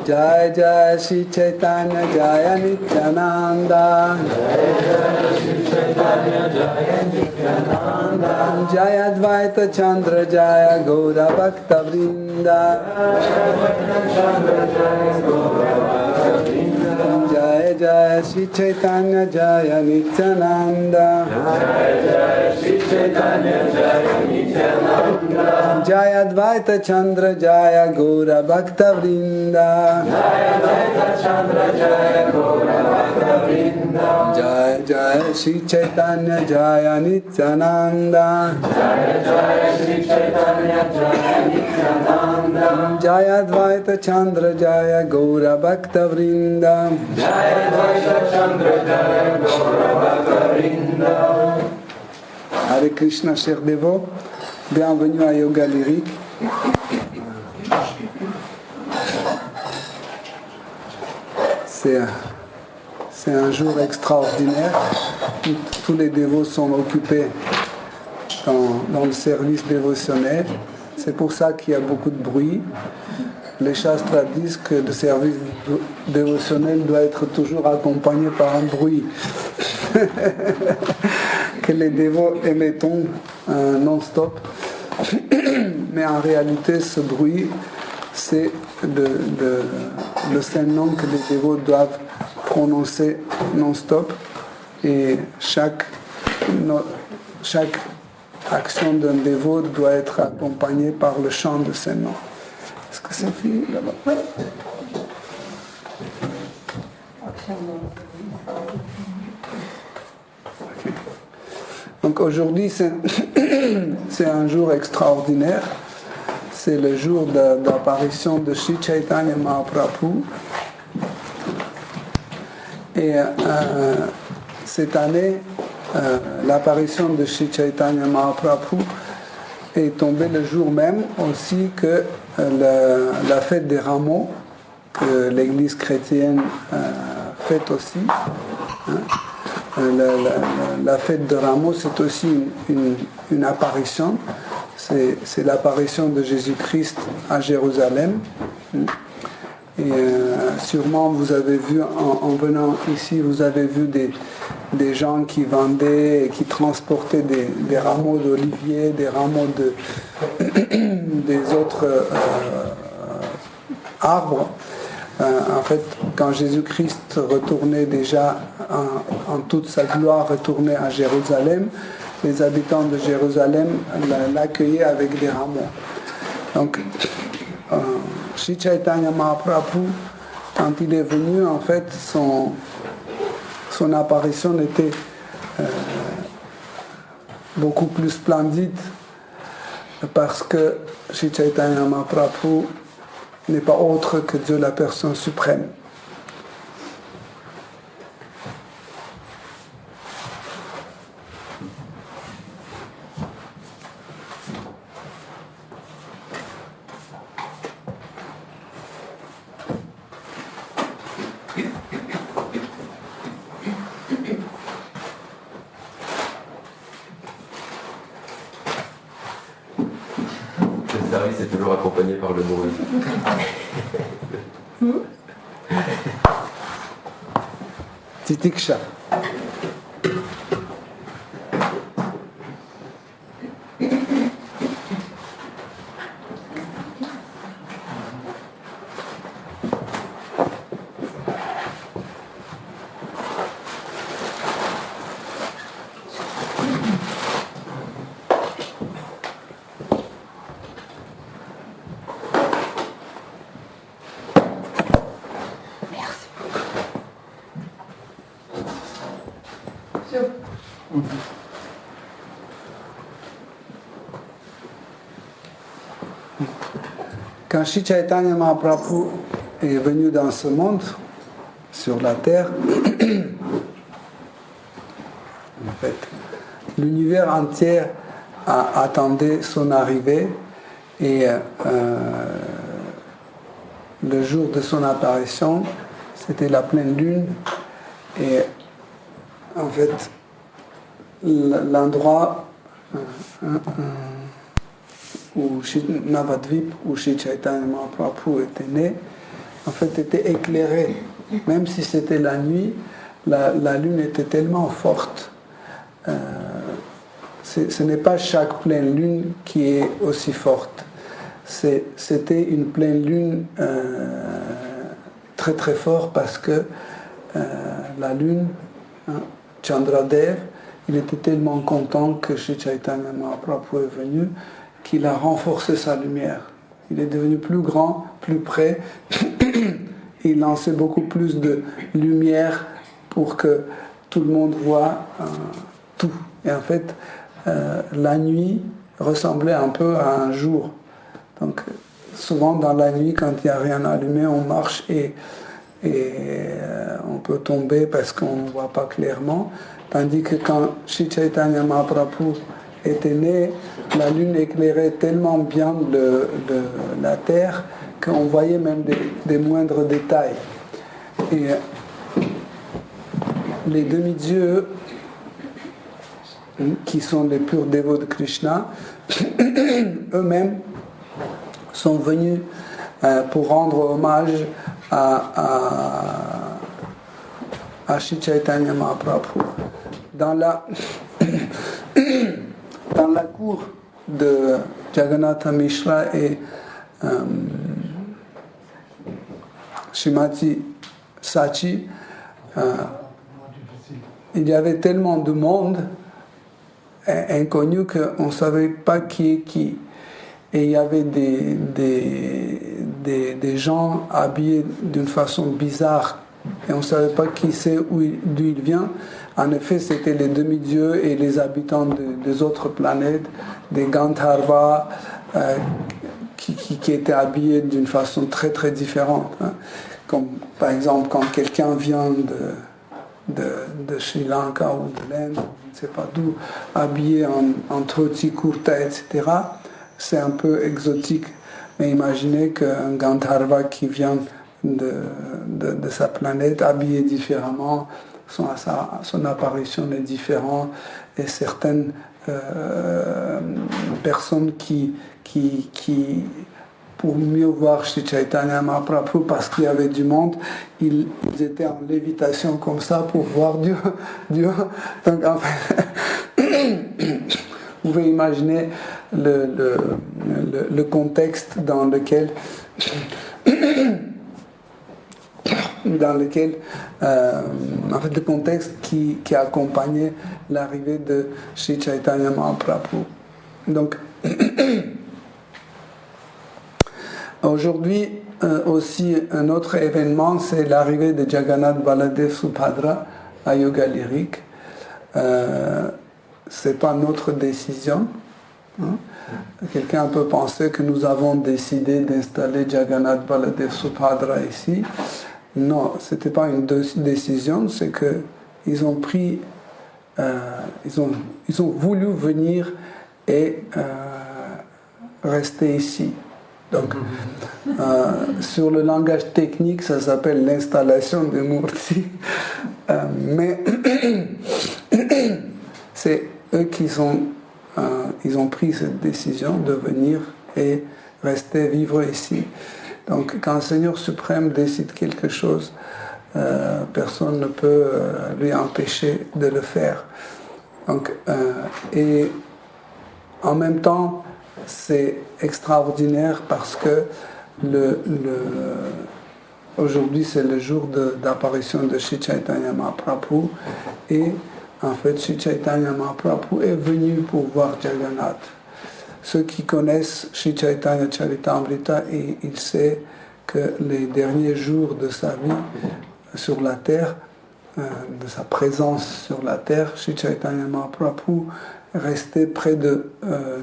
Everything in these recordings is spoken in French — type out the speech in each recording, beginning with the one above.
Jai Jai Shri Chaitanya Jaya Nityananda. Jaya Advaita Chandra Jaya Gaura Bhakta Vrinda. Jaya Jaya Shri Chaitanya Jaya Nityananda. Jaya Advaita Chandra Jaya Gaura Bhakta Vrinda. Jaya Jaya Shri Chaitanya Jaya Nityananda. Jaya Advaita Chandra Jaya Gaura Bhakta Vrinda. Hare Krishna, chers dévots, bienvenue à Yoga Lyrique. C'est un jour extraordinaire. Tous les dévots sont occupés dans le service dévotionnel. C'est pour ça qu'il y a beaucoup de bruit. Les Shastras disent que le service dévotionnel doit être toujours accompagné par un bruit. Que les dévots émettons non-stop. Mais en réalité, ce bruit, c'est le seul nom que les dévots doivent prononcer non-stop. Et chaque action d'un dévot doit être accompagnée par le chant de ces noms. Est-ce que c'est fini là-bas? Oui. Okay. Donc aujourd'hui, c'est un jour extraordinaire. C'est le jour d'apparition de Sri Chaitanya Mahaprabhu. Et cette année, l'apparition de Sri Chaitanya Mahaprabhu est tombée le jour même aussi que la fête des rameaux, que l'Église chrétienne fête aussi. La fête des rameaux, c'est aussi une apparition. C'est l'apparition de Jésus-Christ à Jérusalem. Et sûrement vous avez vu, en venant ici, vous avez vu des gens qui vendaient et qui transportaient des rameaux d'olivier, des rameaux des autres arbres. En fait, quand Jésus-Christ retournait déjà en toute sa gloire, retournait à Jérusalem, les habitants de Jérusalem l'accueillaient avec des rameaux. Donc, Sri Chaitanya Mahaprabhu, quand il est venu, en fait, son apparition était beaucoup plus splendide parce que Sri Chaitanya Mahaprabhu n'est pas autre que Dieu la personne suprême. Le service est toujours accompagné par le bruit. Titiksha. Quand Sri Chaitanya Mahaprabhu est venu dans ce monde, sur la terre, en fait, l'univers entier attendait son arrivée et le jour de son apparition, c'était la pleine lune et en fait l'endroit où Navadvip, où Sri Chaitanya Mahaprabhu était né, en fait était éclairée. Même si c'était la nuit, la lune était tellement forte. Ce n'est pas chaque pleine lune qui est aussi forte. C'était une pleine lune très très forte parce que la lune, Chandradev, il était tellement content que Sri Chaitanya Mahaprabhu est venu qu'il a renforcé sa lumière. Il est devenu plus grand, plus près. Il lançait beaucoup plus de lumière pour que tout le monde voit tout. Et en fait, la nuit ressemblait un peu à un jour. Donc, souvent dans la nuit, quand il n'y a rien allumé, on marche et on peut tomber parce qu'on ne voit pas clairement. Tandis que quand Sri Chaitanya Mahaprabhu était né, la lune éclairait tellement bien la terre qu'on voyait même des moindres détails. Et les demi-dieux, qui sont les purs dévots de Krishna, eux-mêmes sont venus pour rendre hommage à Sri Chaitanya Mahaprabhu. Dans la cour de Jagannatha Mishra et Srimati Sachi, il y avait tellement de monde inconnu qu'on ne savait pas qui est qui. Et il y avait des gens habillés d'une façon bizarre et on ne savait pas qui c'est, d'où il vient. En effet, c'était les demi-dieux et les habitants des autres planètes, des Gandharvas, qui étaient habillés d'une façon très très différente. Comme par exemple quand quelqu'un vient de Sri Lanka ou de l'Inde, je ne sais pas d'où, habillé en dhoti, kurta, etc., c'est un peu exotique. Mais imaginez qu'un Gandharva qui vient de sa planète, habillé différemment, son apparition est différente, et certaines personnes qui pour mieux voir Sri Chaitanya Mahaprabhu, parce qu'il y avait du monde, ils étaient en lévitation comme ça pour voir Dieu. Donc en fait, vous pouvez imaginer le contexte dans lequel en fait, le contexte qui accompagnait l'arrivée de Sri Chaitanya Mahaprabhu. Donc, aujourd'hui, aussi, un autre événement, c'est l'arrivée de Jagannath Baladev Subhadra à Yoga Lyrique. C'est pas notre décision. Quelqu'un peut penser que nous avons décidé d'installer Jagannath Baladev Subhadra ici. Non, c'était pas une décision, c'est que ils ont pris, ils ont voulu venir et rester ici. Donc, sur le langage technique, ça s'appelle l'installation des murtis, mais c'est eux qui ils ont pris cette décision de venir et rester vivre ici. Donc, quand le Seigneur suprême décide quelque chose, personne ne peut lui empêcher de le faire. Donc, et en même temps, c'est extraordinaire parce que aujourd'hui, c'est le jour d'apparition de Sri Chaitanya Mahaprabhu, et en fait, Sri Chaitanya Mahaprabhu est venu pour voir Jagannath. Ceux qui connaissent Sri Chaitanya Charitamrita, ils savent que les derniers jours de sa vie sur la terre, de sa présence sur la terre, Sri Chaitanya Mahaprabhu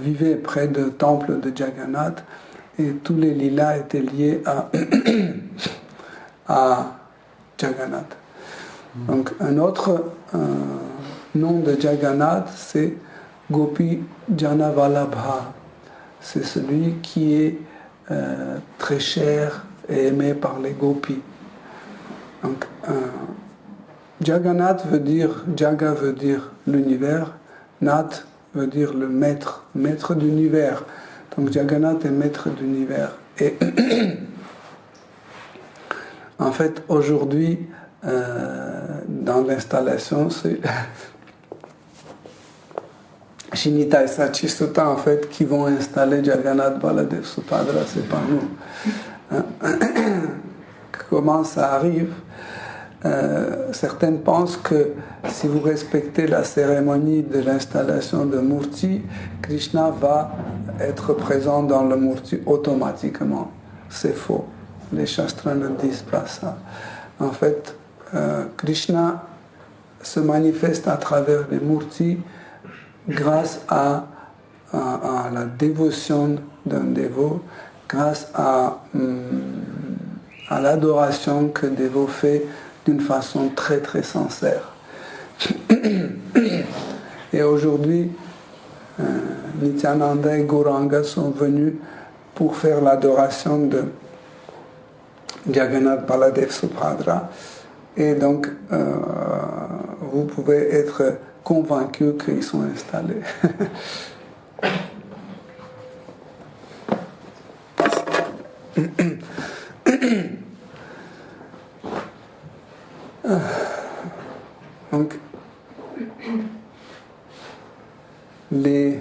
vivait près du temple de Jagannath, et tous les lilas étaient liés à Jagannath. Donc un autre nom de Jagannath, c'est Gopi Jana Vallabha. C'est celui qui est très cher et aimé par les gopis. Donc, Jagannath Jaga veut dire l'univers, Nath veut dire le maître d'univers. Donc Jagannath est maître d'univers. Et En fait, aujourd'hui, dans l'installation, c'est Shinita et Sachisuta, en fait, qui vont installer Jagannath Baladev Subhadra, c'est pas nous. Comment ça arrive? Certaines pensent que si vous respectez la cérémonie de l'installation de Murti, Krishna va être présent dans le Murti automatiquement. C'est faux. Les Shastras ne disent pas ça. En fait, Krishna se manifeste à travers les Murtis grâce à la dévotion d'un dévot, grâce à l'adoration que le dévot fait d'une façon très très sincère. Et aujourd'hui, Nityananda et Gauranga sont venus pour faire l'adoration de Jagannath Baladev Subhadra. Et donc, vous pouvez être convaincus qu'ils sont installés. Donc, les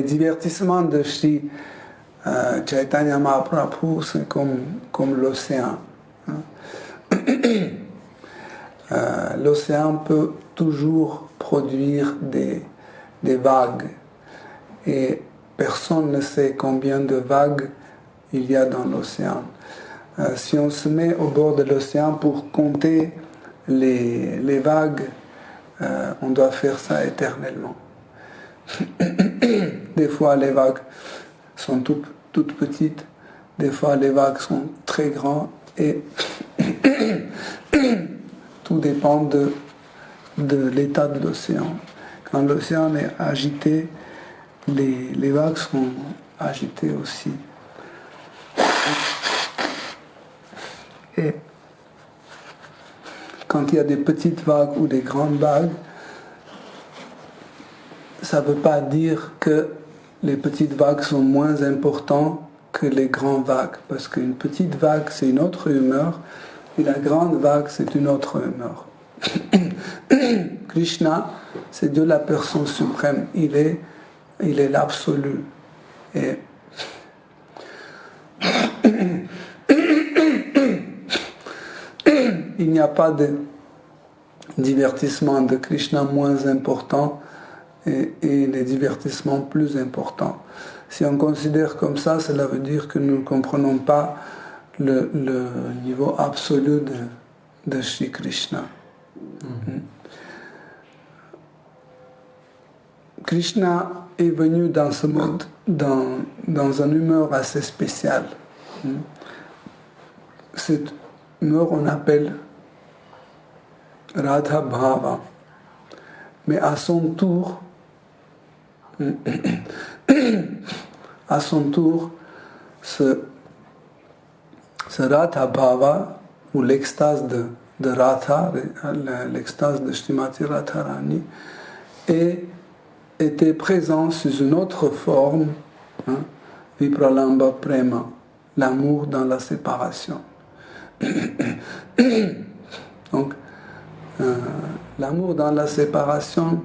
divertissements de Sri Chaitanya Mahaprabhu, c'est comme l'océan. L'océan peut toujours produire des vagues et personne ne sait combien de vagues il y a dans l'océan. Si on se met au bord de l'océan pour compter les vagues, on doit faire ça éternellement. Des fois les vagues sont toutes petites, des fois les vagues sont très grandes et tout dépend de l'état de l'océan. Quand l'océan est agité, les vagues sont agitées aussi. Et quand il y a des petites vagues ou des grandes vagues, ça ne veut pas dire que les petites vagues sont moins importantes que les grandes vagues, parce qu'une petite vague, c'est une autre humeur, et la grande vague, c'est une autre humeur. Krishna, c'est Dieu la personne suprême, il est l'absolu. Et il n'y a pas de divertissement de Krishna moins important et des divertissements plus importants. Si on considère comme ça, cela veut dire que nous ne comprenons pas le niveau absolu de Shri Krishna. Krishna est venu dans ce monde dans une humeur assez spéciale. Cette humeur, on appelle Radha Bhava. Mais à son tour, ce Radha Bhava, ou l'extase de Radha, l'extase de Srimati Radharani, était présent sous une autre forme, Vipralamba Prema, l'amour dans la séparation. Donc, l'amour dans la séparation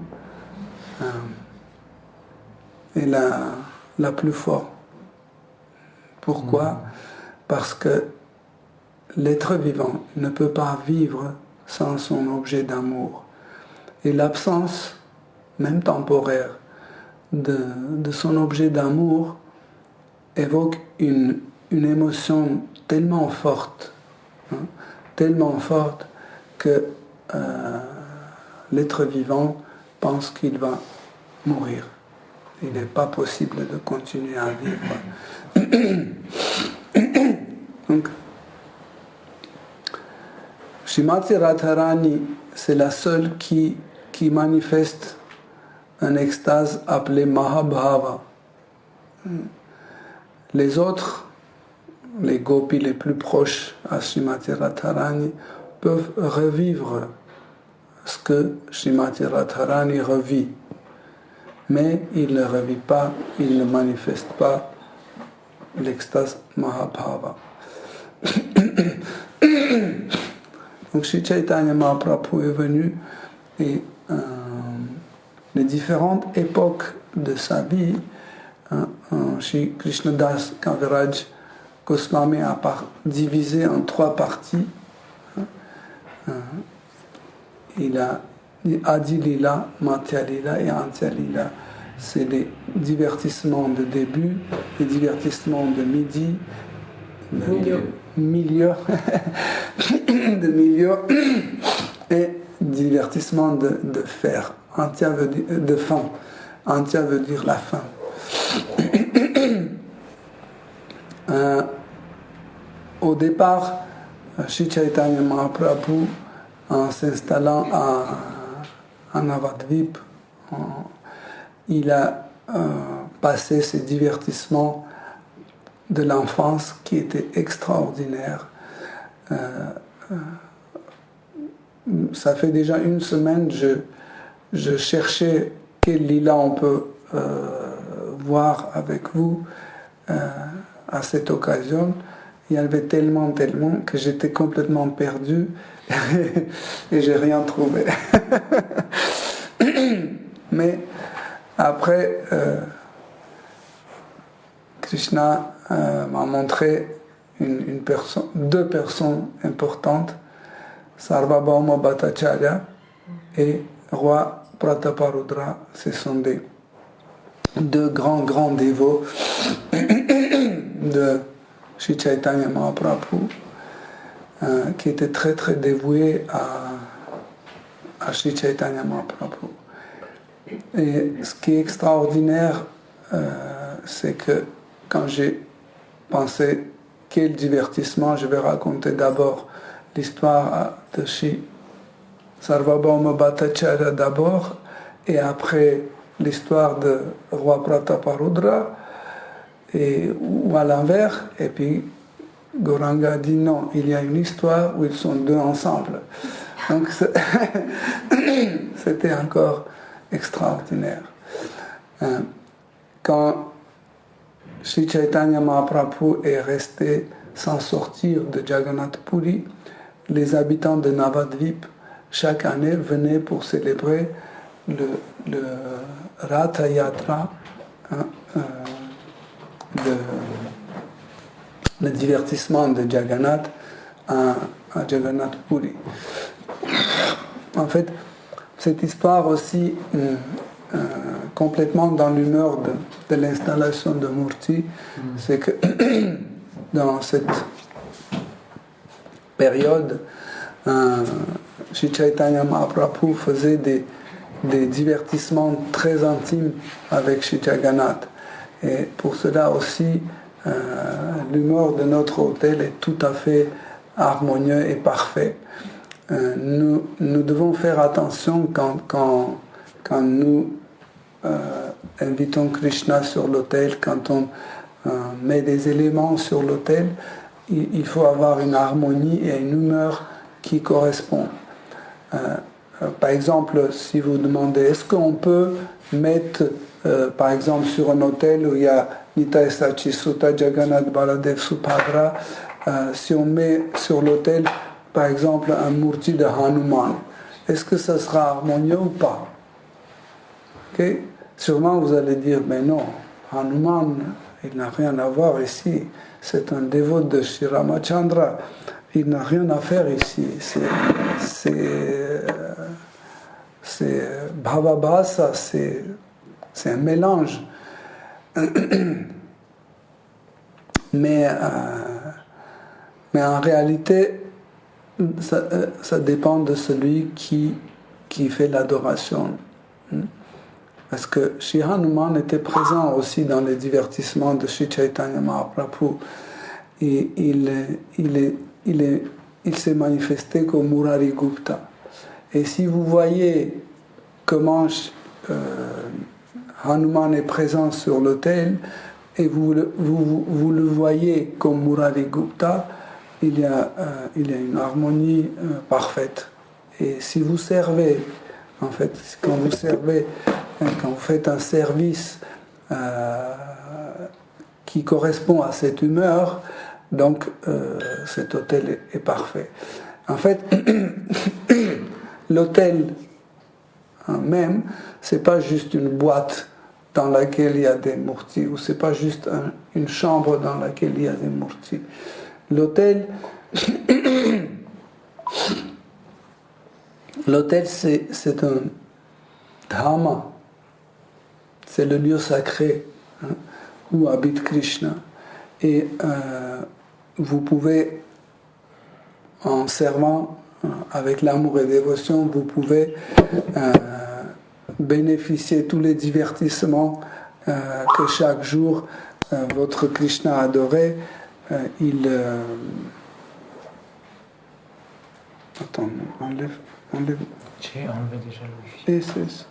est la plus forte. Pourquoi? Parce que l'être vivant ne peut pas vivre sans son objet d'amour. Et l'absence, même temporaire, de son objet d'amour évoque une émotion tellement forte, que l'être vivant pense qu'il va mourir. Il n'est pas possible de continuer à vivre. Donc, Srimati Radharani, c'est la seule qui manifeste un extase appelé Mahabhava. Les autres, les gopis les plus proches à Srimati Radharani, peuvent revivre ce que Srimati Radharani revit. Mais il ne revit pas, il ne manifeste pas l'extase Mahabhava. Donc Sri Chaitanya Mahaprabhu est venu et les différentes époques de sa vie, Shri Krishnadas Kaviraj Goswami a divisé en 3 parties. Il a Adi Lila, Madhya Lila et Antya Lila. C'est les divertissements de début, les divertissements de midi, milieu de milieu et divertissement de fer. Antya veut dire de fin. Antya veut dire la fin. Au départ, Sri Chaitanya Mahaprabhu, en s'installant à Navadvip, il a passé ses divertissements de l'enfance qui étaient extraordinaires. Ça fait déjà 1 semaine, je cherchais quel lila on peut voir avec vous à cette occasion. Il y avait tellement que j'étais complètement perdu et j'ai rien trouvé. Mais après, Krishna m'a montré 2 personnes importantes, Sarvabhauma Bhattacharya et Roi Prataparudra. Ce sont 2 grands dévots de Sri Chaitanya Mahaprabhu qui étaient très très dévoués à Sri Chaitanya Mahaprabhu. Et ce qui est extraordinaire, c'est que quand j'ai pensé quel divertissement, je vais raconter d'abord l'histoire de Sri Sarvabhauma Bhattacharya d'abord, et après l'histoire de Roi Prataparudra, ou à l'envers, et puis Gauranga dit non, il y a une histoire où ils sont 2 ensemble. Donc c'était encore extraordinaire. Quand Sri Chaitanya Mahaprabhu est resté sans sortir de Jagannath Puri, les habitants de Navadvip chaque année venaient pour célébrer le Ratha Yatra, le divertissement de Jagannath à Jagannath Puri. En fait, cette histoire aussi, complètement dans l'humeur de l'installation de Murti, c'est que dans cette période, Sri Chaitanya Mahaprabhu faisait des divertissements très intimes avec Sri Jagannath. Et pour cela aussi, l'humeur de notre hôtel est tout à fait harmonieux et parfait. Nous devons faire attention quand nous invitons Krishna sur l'autel, quand on met des éléments sur l'autel, il faut avoir une harmonie et une humeur qui correspond. Par exemple, si vous demandez, est-ce qu'on peut mettre, par exemple, sur un autel où il y a Nitai Sachi Sutta Jagannath Baladev Subhadra, si on met sur l'autel, par exemple, un murti de Hanuman, est-ce que ça sera harmonieux ou pas? Okay? Sûrement vous allez dire, mais non, Hanuman, il n'a rien à voir ici, c'est un dévot de Sri Ramachandra, il n'a rien à faire ici, c'est Bhavabhasa, c'est un mélange. Mais en réalité, ça dépend de celui qui fait l'adoration. Parce que Sri Hanuman était présent aussi dans les divertissements de Sri Chaitanya Mahaprabhu. Et il s'est manifesté comme Murari Gupta. Et si vous voyez comment Hanuman est présent sur l'autel, et vous le voyez comme Murari Gupta, il y a une harmonie parfaite. Et si vous servez, en fait, quand vous faites un service qui correspond à cette humeur, donc cet autel est parfait. En fait, l'hôtel même, c'est pas juste une boîte dans laquelle il y a des murtis, ou c'est pas juste une chambre dans laquelle il y a des murtis. L'hôtel, c'est un dhamma, c'est le lieu sacré où habite Krishna. Et vous pouvez, en servant avec l'amour et dévotion, vous pouvez bénéficier tous les divertissements que chaque jour votre Krishna adoré, il... Attends, enlève. J'ai enlevé déjà le wifi. Et c'est ça.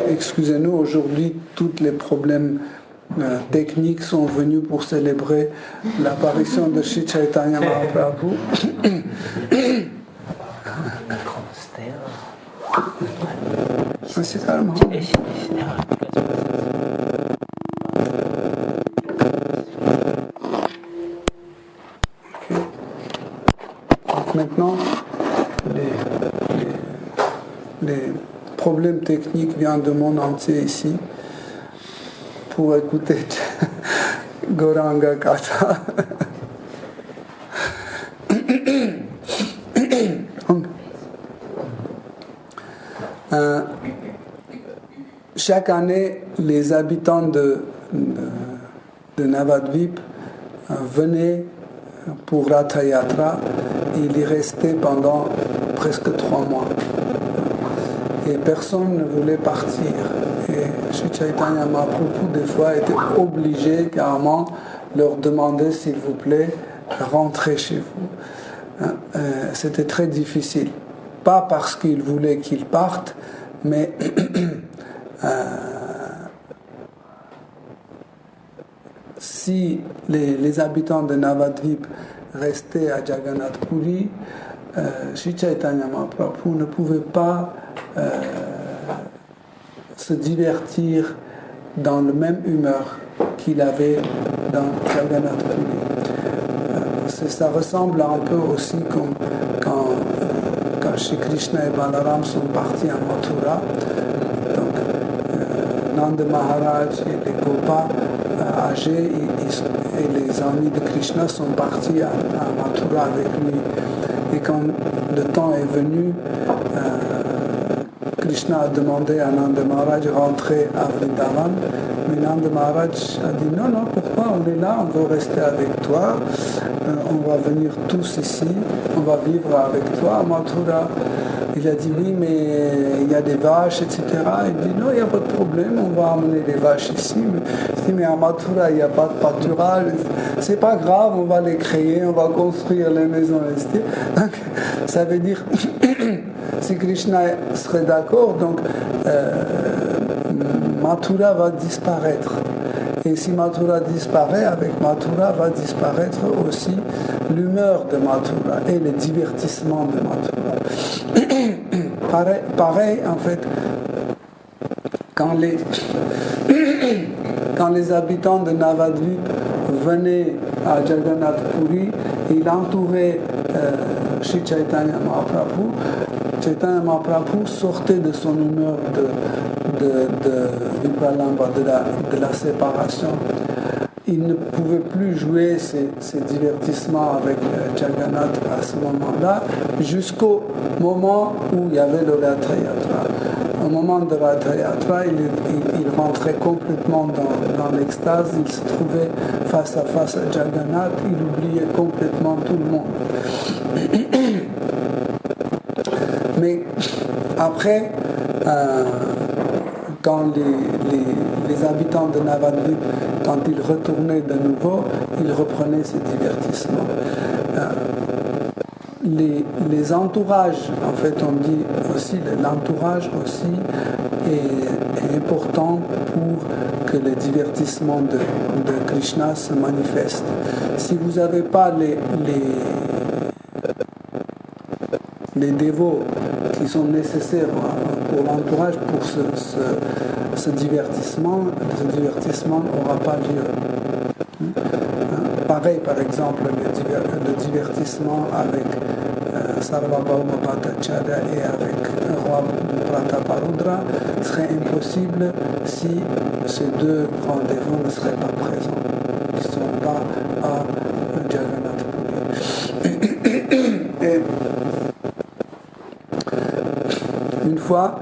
Excusez-nous, aujourd'hui, tous les problèmes techniques sont venus pour célébrer l'apparition de Sri Chaitanya Mahaprabhu. C'est calme. Maintenant, les problèmes techniques viennent du monde entier ici pour écouter Gauranga Katha. Chaque année, les habitants de Navadvip venaient pour Ratha Yatra et ils y restaient pendant presque 3 mois. Et personne ne voulait partir. Et Sri Chaitanya Mahaprabhu, des fois, était obligé carrément leur demander, s'il vous plaît, rentrez chez vous. C'était très difficile. Pas parce qu'il voulait qu'ils partent, mais si les habitants de Navadvip restaient à Jagannath Puri, Sri Chaitanya Mahaprabhu ne pouvait pas se divertir dans le même humeur qu'il avait dans Jagannath Puri. Ça ressemble un peu aussi comme quand Shri Krishna et Balaram sont partis à Mathura. Donc, Nanda Maharaj et les Gopas âgés et les amis de Krishna sont partis à Mathura avec lui. Et quand le temps est venu, Krishna a demandé à Nanda Maharaj de rentrer à Vrindavan, mais Nanda Maharaj a dit non, pourquoi on est là, on veut rester avec toi, on va venir tous ici, on va vivre avec toi à Mathura. Il a dit oui, mais il y a des vaches, etc. Il dit non, il n'y a pas de problème, on va amener des vaches ici. Il dit mais à Mathura, il n'y a pas de pâturage, c'est pas grave, on va les créer, on va construire les maisons. Donc, ça veut dire, si Krishna serait d'accord, donc Mathura va disparaître. Et si Mathura disparaît, avec Mathura va disparaître aussi l'humeur de Mathura et le divertissement de Mathura. Pareil, en fait, quand les habitants de Navadvip venaient à Jagannath Puri, ils entouraient Shri Chaitanya Mahaprabhu. Chaitanya Mahaprabhu sortait de son humeur de Vipralamba, de la séparation. Il ne pouvait plus jouer ses divertissements avec Jagannath à ce moment-là, jusqu'au moment où il y avait le Ratha Yatra. Au moment de Ratha Yatra, il rentrait complètement dans l'extase, il se trouvait face à face à Jagannath, il oubliait complètement tout le monde. Mais après, quand les habitants de Navadvip, quand ils retournaient de nouveau, ils reprenaient ces divertissements. Les entourages, en fait, on dit aussi, l'entourage aussi est important pour que le divertissement de Krishna se manifeste. Si vous n'avez pas les dévots qui sont nécessaires pour l'entourage, pour ce divertissement n'aura pas lieu. Pareil, par exemple, le divertissement avec Sarvabhauma Bhattacharya et avec le roi Prataparudra serait impossible si ces deux grands dévots ne seraient pas présents. Ils ne sont pas à Jagannath Puri. Et une fois,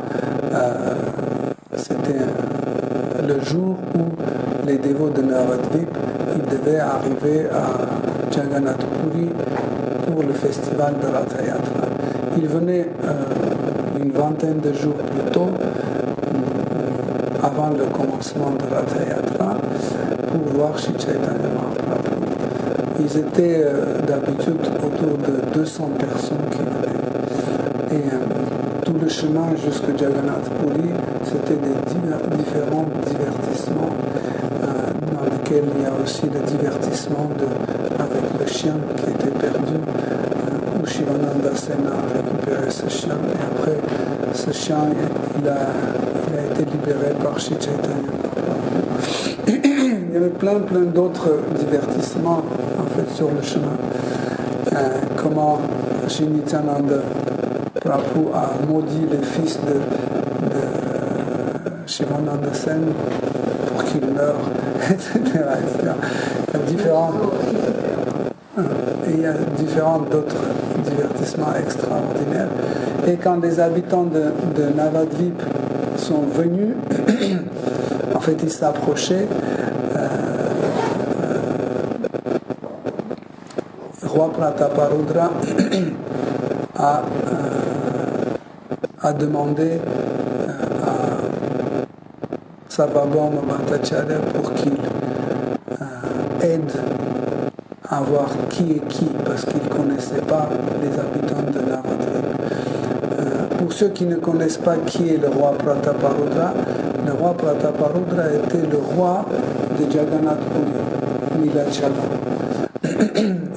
c'était le jour où les dévots de Navadvip ils devaient arriver à Jagannath Puri pour le festival de Ratha Yatra. Ils venaient une vingtaine de jours plus tôt, avant le commencement de Ratha Yatra, pour voir Shri Chaitanya Mahaprabhu. Ils étaient d'habitude autour de 200 personnes qui venaient. Et tout le chemin jusqu'à Jagannath Puri, c'était des différents divertissements, dans lesquels il y a aussi le divertissement avec le chien qui était perdu, où Shivananda Sen a récupéré ce chien, et après ce chien il a été libéré par Shri Chaitanya. Il y avait plein d'autres divertissements en fait sur le chemin. Comment Shri Nityananda Prabhu a maudit les fils de Shivananda Sen pour qu'ils meurent, etc. Il y a différents d'autres divertissements extraordinaires. Et quand les habitants de Navadvip sont venus, en fait ils s'approchaient, roi Prataparudra a demandé à Sarvabhauma Bhattacharya pour qu'il aide à voir qui est qui, parce qu'il ne connaissait pas les habitants de Navadvip. Pour ceux qui ne connaissent pas qui est le roi Prataparudra, le roi Prataparudra était le roi de Jagannath Puri, Nilachala.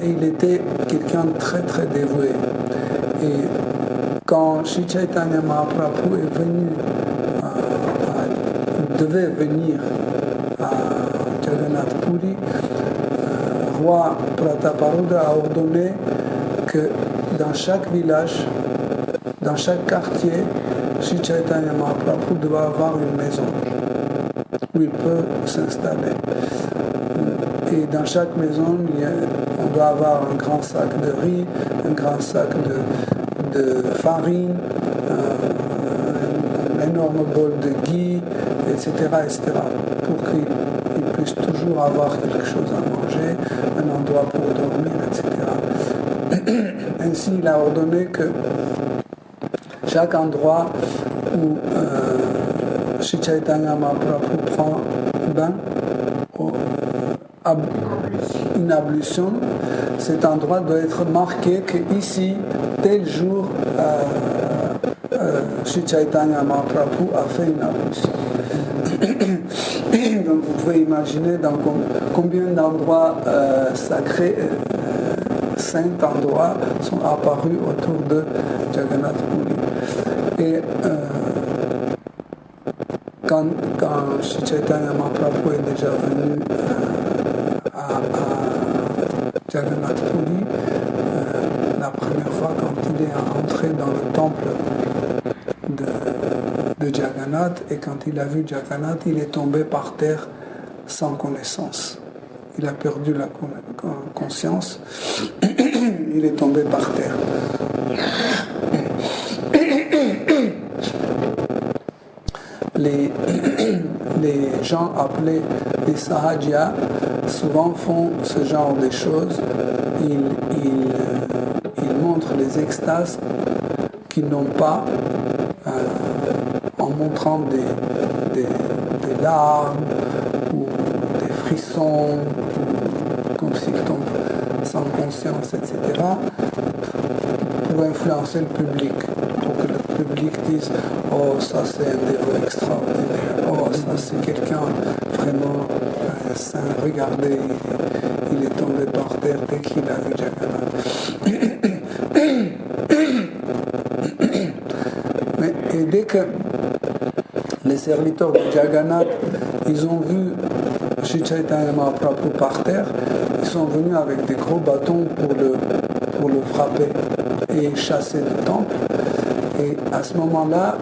Et il était quelqu'un de très très dévoué. Et quand Shri Chaitanya Mahaprabhu est venu, devait venir à Jagannath Puri, le roi Prataparudra a ordonné que dans chaque village, dans chaque quartier, Shri Chaitanya Mahaprabhu doit avoir une maison où il peut s'installer. Et dans chaque maison, on doit avoir un grand sac de riz, un grand sac de farine, un énorme bol de ghee, etc., pour qu'il puisse toujours avoir quelque chose à manger, un endroit pour dormir, etc. Ainsi, il a ordonné que chaque endroit où Shri Chaitanya Mahaprabhu prend bain, une ablution, cet endroit doit être marqué qu'ici, tel jour, Shri Chaitanya Mahaprabhu a fait une ablution. Donc vous pouvez imaginer dans combien d'endroits sacrés, saints endroits sont apparus autour de Jagannath Puri. Et quand Shri Chaitanya Mahaprabhu est déjà venu à Jagannath Puri, la première fois quand il est entré dans le temple de Jagannath, et quand il a vu Jagannath, il est tombé par terre sans connaissance. Il a perdu la conscience, il est tombé par terre. Les gens appelés les sahajya souvent font ce genre de choses. Ils montrent les extases qu'ils n'ont pas en montrant des larmes ou des frissons, comme s'ils tombent sans conscience, etc., pour influencer le public, pour que le public dise « Oh, ça c'est un dévot extraordinaire, oh, ça c'est quelqu'un vraiment saint, regardez, il est tombé par terre dès qu'il a vu Jagannath. » Et dès que les serviteurs de Jagannath, ils ont vu Sri Chaitanya Mahaprabhu par terre, ils sont venus avec des gros bâtons pour le frapper et chasser du temple. Et à ce moment-là,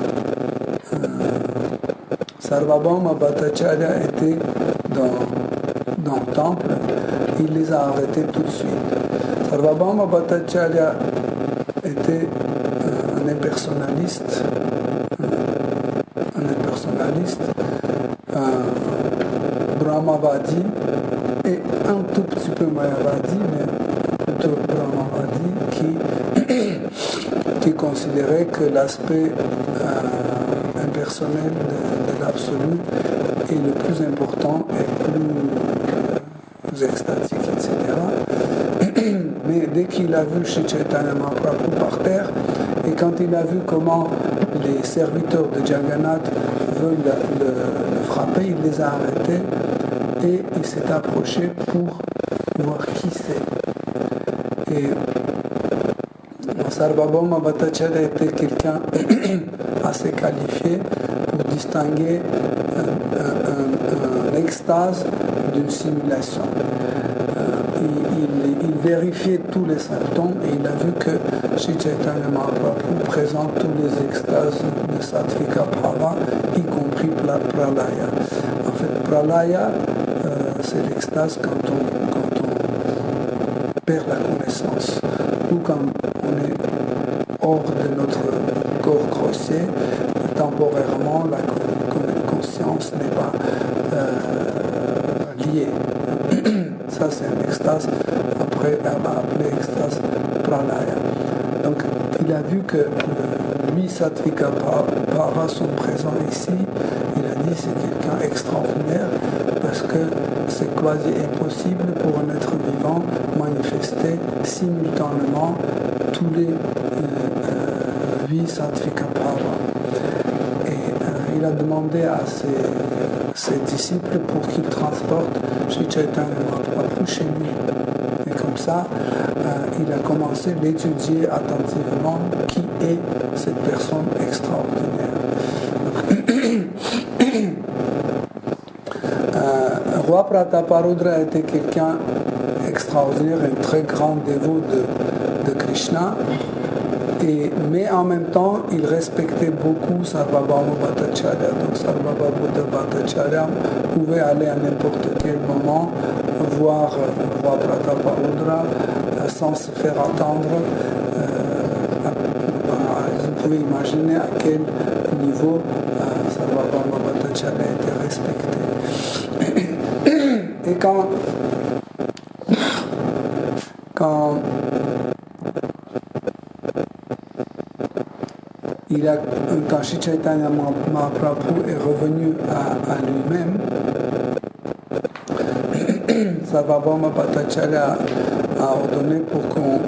Sarvabhauma Bhattacharya était dans le temple, il les a arrêtés tout de suite. Sarvabhauma Bhattacharya était un impersonnaliste, un Brahmavadi et un tout petit peu Mayavadi, mais plutôt Brahmavadi qui considérait que l'aspect impersonnel de l'absolu est le plus important et plus extatique, etc. Mais dès qu'il a vu Sri Chaitanya Mahaprabhu par terre, et quand il a vu comment les serviteurs de Jagannath veulent le frapper, il les a arrêtés et il s'est approché pour voir qui c'est. Et Sarvabhauma Bhattacharya était quelqu'un assez qualifié pour distinguer un extase d'une simulation. Il vérifiait tous les symptômes et il a vu que Sri Chaitanya Mahaprabhu présente tous les extases de Sattvika Bhava, y compris Pralaya. En fait, Pralaya, c'est l'extase quand on perd la connaissance ou quand on est hors de notre corps grossier, temporairement la conscience n'est pas liée. Ça, c'est un extase, après elle va appeler extase Pralaya. Donc, il a vu que 8 Sattvika Bhava sont présents ici. Il a dit c'est quelqu'un extraordinaire parce que c'est quasi impossible pour un être vivant manifester simultanément tous les 8 Sattvika Bhava. Et il a demandé à ses disciples pour qu'ils transportent Sri Chaitanya Mahaprabhu chez lui. Et comme ça, il a commencé à l'étudier attentivement qui est cette personne extraordinaire. Roi Prataparudra était quelqu'un extraordinaire, un très grand dévot de Krishna. Mais en même temps, il respectait beaucoup Sarvabhauma Bhattacharya. Donc Sarvabhauma Bhattacharya pouvait aller à n'importe quel moment voir le roi Prataparudra sans se faire attendre. Vous pouvez imaginer à quel niveau Sarvabhauma Bhattacharya était respecté. Et quand Sri Chaitanya Mahaprabhu est revenu à lui-même, Sarvabhauma Bhattacharya a ordonné pour qu'on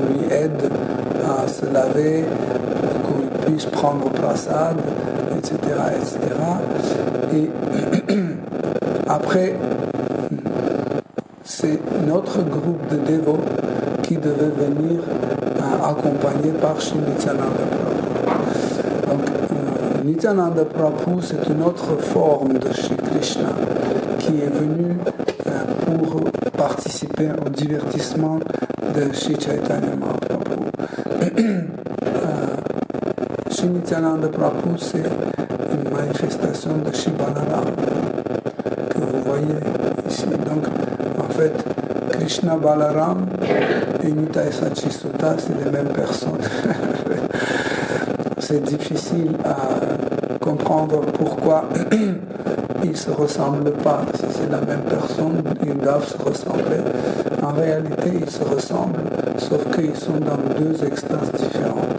lui aide à se laver, pour qu'on puisse prendre prasad, etc., etc. Et après, c'est notre groupe de dévots qui devait venir accompagné par Sri Nityananda Prabhu. Donc, Nityananda Prabhu, c'est une autre forme de Sri Krishna qui est venu pour participer au divertissement de Sri Chaitanya Mahaprabhu. Sri Nityananda Prabhu, c'est une manifestation de Sri Balaram que vous voyez ici. Donc, en fait, Krishna Balaram et Nitai Sachisuta, c'est les mêmes personnes. C'est difficile à comprendre pourquoi ils ne se ressemblent pas. Si c'est la même personne, ils doivent se ressembler. En réalité, ils se ressemblent, sauf qu'ils sont dans deux extases différentes.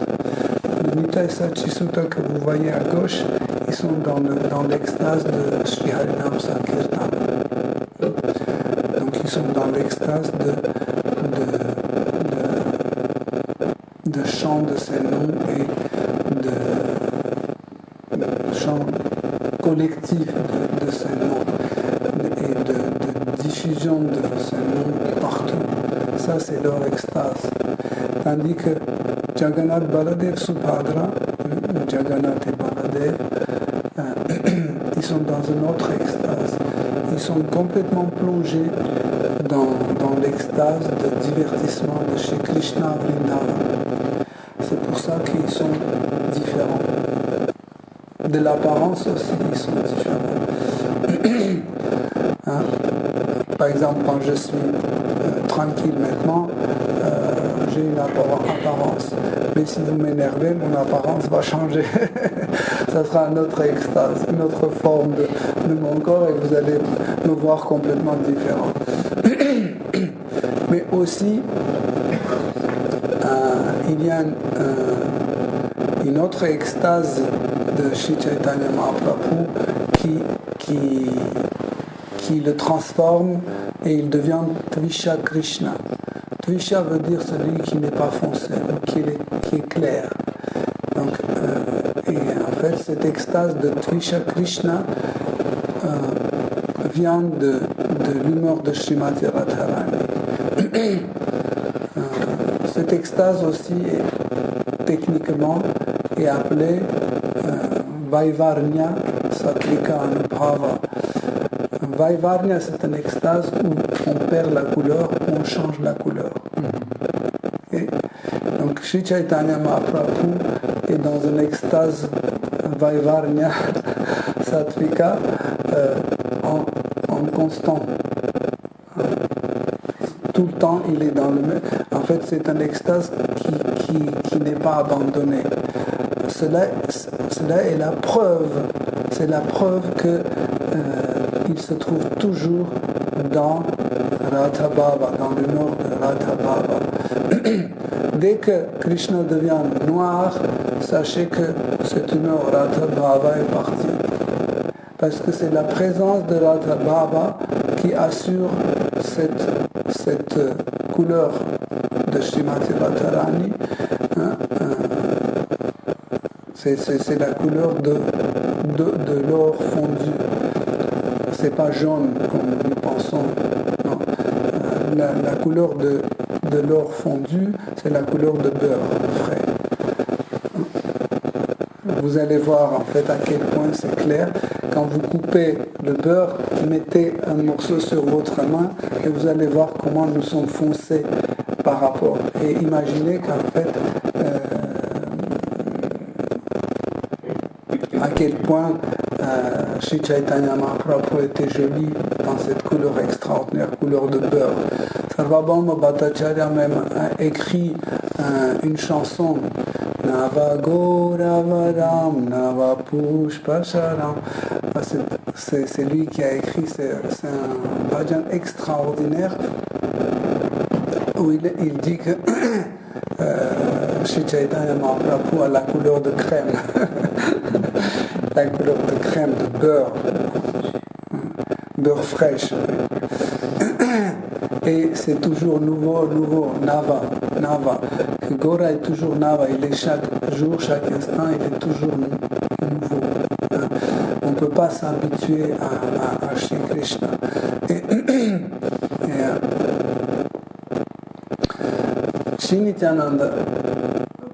Le Nitai Sachisuta que vous voyez à gauche, ils sont dans l'extase de Sri Harinam Sankirtan. Donc ils sont dans l'extase de chant de ces noms et de chant collectif de ces noms et de diffusion de ces noms partout. Ça, c'est leur extase. Tandis que Jagannath Baladev Subhadra, Jagannath et Baladev, ils sont dans une autre extase. ils sont complètement plongés dans l'extase de divertissement de chez Krishna Vrindavan. C'est pour ça qu'ils sont différents. De l'apparence aussi, ils sont différents. Hein? Par exemple, quand je suis tranquille maintenant, j'ai une apparence. Mais si vous m'énervez, mon apparence va changer. Ça sera une autre extase, une autre forme de mon corps et vous allez me voir complètement différent. Mais aussi, il y a une autre extase de Sri Chaitanya Mahaprabhu qui le transforme et il devient Tvisha Krishna. Tvisha veut dire celui qui n'est pas foncé, qui est clair. Donc, et en fait, cette extase de Tvisha Krishna vient de l'humeur de Srimati Radharani. Cette extase aussi, techniquement, est appelée Vaivarnya Satvika Anubhava. Vaivarnya, c'est une extase où on perd la couleur, où on change la couleur. Okay? Donc, Sri Chaitanya Mahaprabhu est dans une extase Vaivarnya Satvika en constant. Tout le temps, il est dans le même. En fait, c'est une extase qui n'est pas abandonnée. Cela est la preuve. C'est la preuve que il se trouve toujours dans Radha Bhava, dans le nord de Radha Bhava. Dès que Krishna devient noir, sachez que cette humeur Radha Bhava est partie. Parce que c'est la présence de Radha Bhava qui assure cette couleur de Srimati Radharani. C'est la couleur de l'or fondu. C'est pas jaune comme nous pensons. Non. La couleur de l'or fondu, c'est la couleur de beurre frais. Vous allez voir en fait à quel point c'est clair. Quand vous coupez le beurre, mettez un morceau sur votre main et vous allez voir comment nous sommes foncés par rapport. Et imaginez qu'en fait, à quel point Sri Chaitanya Mahaprabhu était joli dans cette couleur extraordinaire, couleur de beurre. Sarvabhauma Bhattacharya même a écrit une chanson, Nava Gauravaram, Nava Pushpasharam. C'est lui qui a écrit, c'est un bhajan extraordinaire où il dit que Sri Chaitanya Mahaprabhu a la couleur de crème. La couleur de crème, de beurre fraîche. Et c'est toujours nouveau, Nava. Que Gora est toujours Nava, il est chaque jour, chaque instant, il est toujours nouveau. On ne peut pas s'habituer à Shri Krishna. Shri Nityananda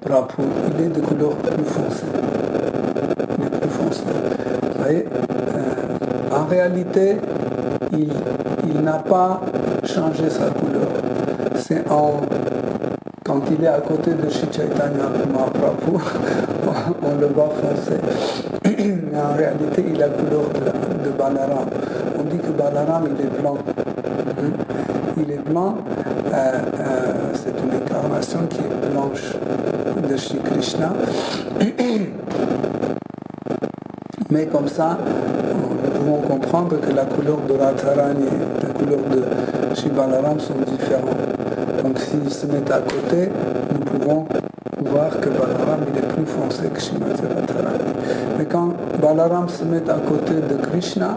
Prabhu, il est de couleur plus foncée. Vous voyez, en réalité, il n'a pas changé sa couleur. C'est quand il est à côté de Sri Chaitanya Mahaprabhu, on le voit foncer. Mais en réalité, il a la couleur de Balaram. On dit que Balaram, il est blanc. Il est blanc, c'est une incarnation qui est blanche de Shri Krishna. Mais comme ça, nous pouvons comprendre que la couleur de Radharani et la couleur de Shri Balaram sont différentes. Donc s'ils se mettent à côté, nous pouvons voir que Balaram il est plus foncé que Srimati Radharani. Mais quand Balaram se met à côté de Krishna,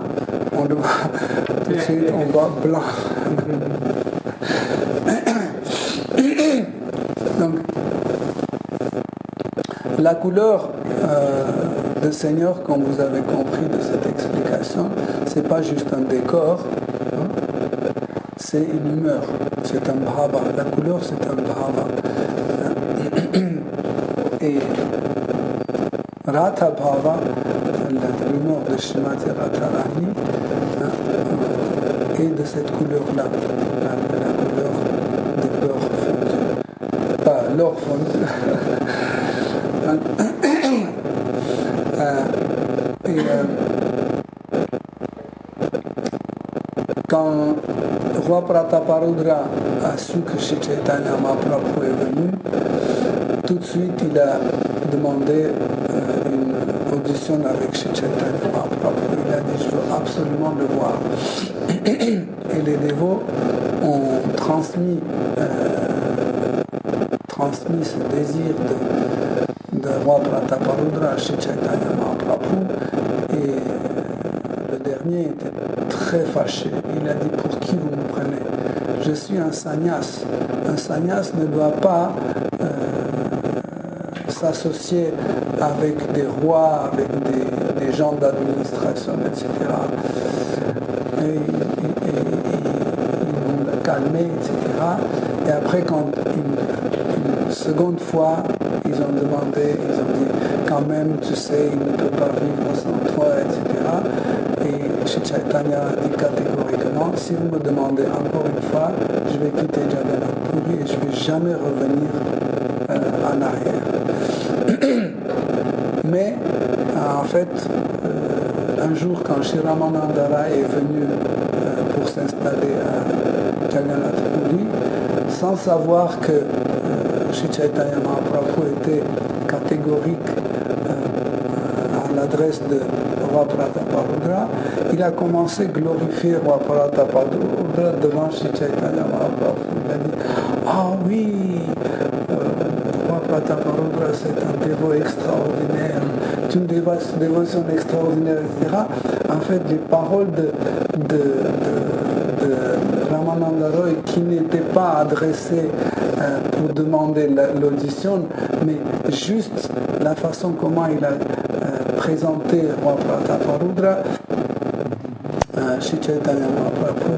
on le voit tout de suite, on voit blanc. Donc, la couleur de Seigneur, comme vous avez compris de cette explication, c'est pas juste un décor, c'est une humeur, c'est un bhava. La couleur, c'est un bhava. Et Radha Bhava, l'humeur de Srimati Radharani, est de cette couleur-là, la couleur de beurre fondu. Pas l'or fondu. Quand Roi Prataparudra a su que Sri Chaitanya Mahaprabhu est venu, tout de suite il a demandé une audition avec Sri Chaitanya Mahaprabhu. Il a dit: je veux absolument le voir. Et les dévots ont transmis ce désir de Roi Prataparudra à Sri Chaitanya Mahaprabhu. Et le dernier était très fâché. Il a dit: pour qui vous me prenez? Je suis un sannyas. Un sannyas ne doit pas s'associer avec des rois, avec des gens d'administration, etc. Et ils l'ont calmé, etc. Et après, quand une seconde fois, ils ont dit, quand même, tu sais, il ne peut pas vivre sans toi, etc. Et Sri Chaitanya a dit catégoriquement: si vous me demandez encore une fois, je vais quitter Jagannath Puri et je ne vais jamais revenir en arrière. Mais en fait, un jour, quand Sri Ramanandara est venu pour s'installer à Jagannath Puri, sans savoir que Sri Chaitanya Mahaprabhu était catégorique à l'adresse de Roi Prataparudra, il a commencé à glorifier Roi Prataparudra devant Sri Chaitanya Mahaprabhu. Il a dit: ah oui, Roi Prataparudra, c'est un dévot extraordinaire, c'est une dévotion extraordinaire, etc. En fait, les paroles de Ramananda Roy, qui n'étaient pas adressées pour demander l'audition, mais juste la façon comment il a présenté Roi Prataparudra, Sri Chaitanya Mahaprabhu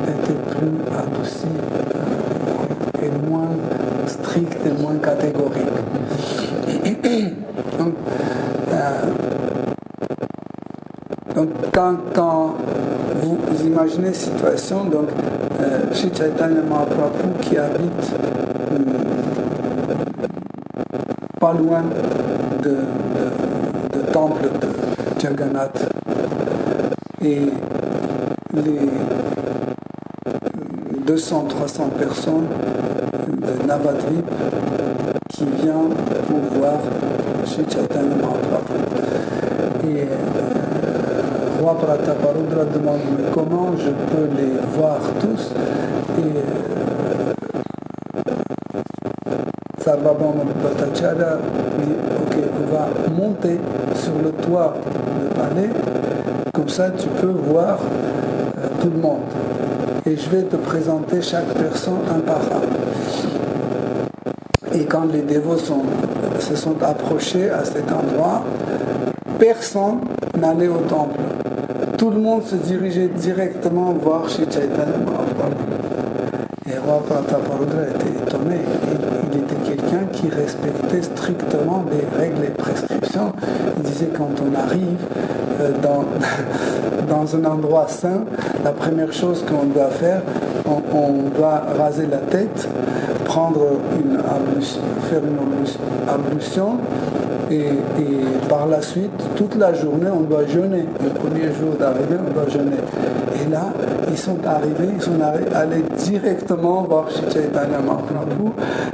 était plus adouci et moins strict et moins catégorique. Donc quand vous imaginez cette situation, donc Sri Chaitanya Mahaprabhu qui habite pas loin de temple de Jagannath, et les 200-300 personnes de Navadvip qui viennent pour voir Sri Chaitanya Mahaprabhu. Et Roi Prataparudra demande: mais comment je peux les voir tous? Et Sarvabhauma Bhattacharya dit: ok, on va monter sur le toit du palais, comme ça tu peux voir tout le monde. Et je vais te présenter chaque personne un par un. Et quand les dévots se sont approchés à cet endroit, personne n'allait au temple. Tout le monde se dirigeait directement voir Sri Chaitanya Mahaprabhu. Et Roi Prataparudra était étonné. Il était quelqu'un qui respectait strictement les règles et prescriptions. Il disait: quand on arrive dans un endroit saint, la première chose qu'on doit faire, on doit raser la tête, faire une ablution, et par la suite, toute la journée, on doit jeûner. Le premier jour d'arrivée, on doit jeûner. Et là, ils sont allés directement voir Sri Chaitanya Mahaprabhu,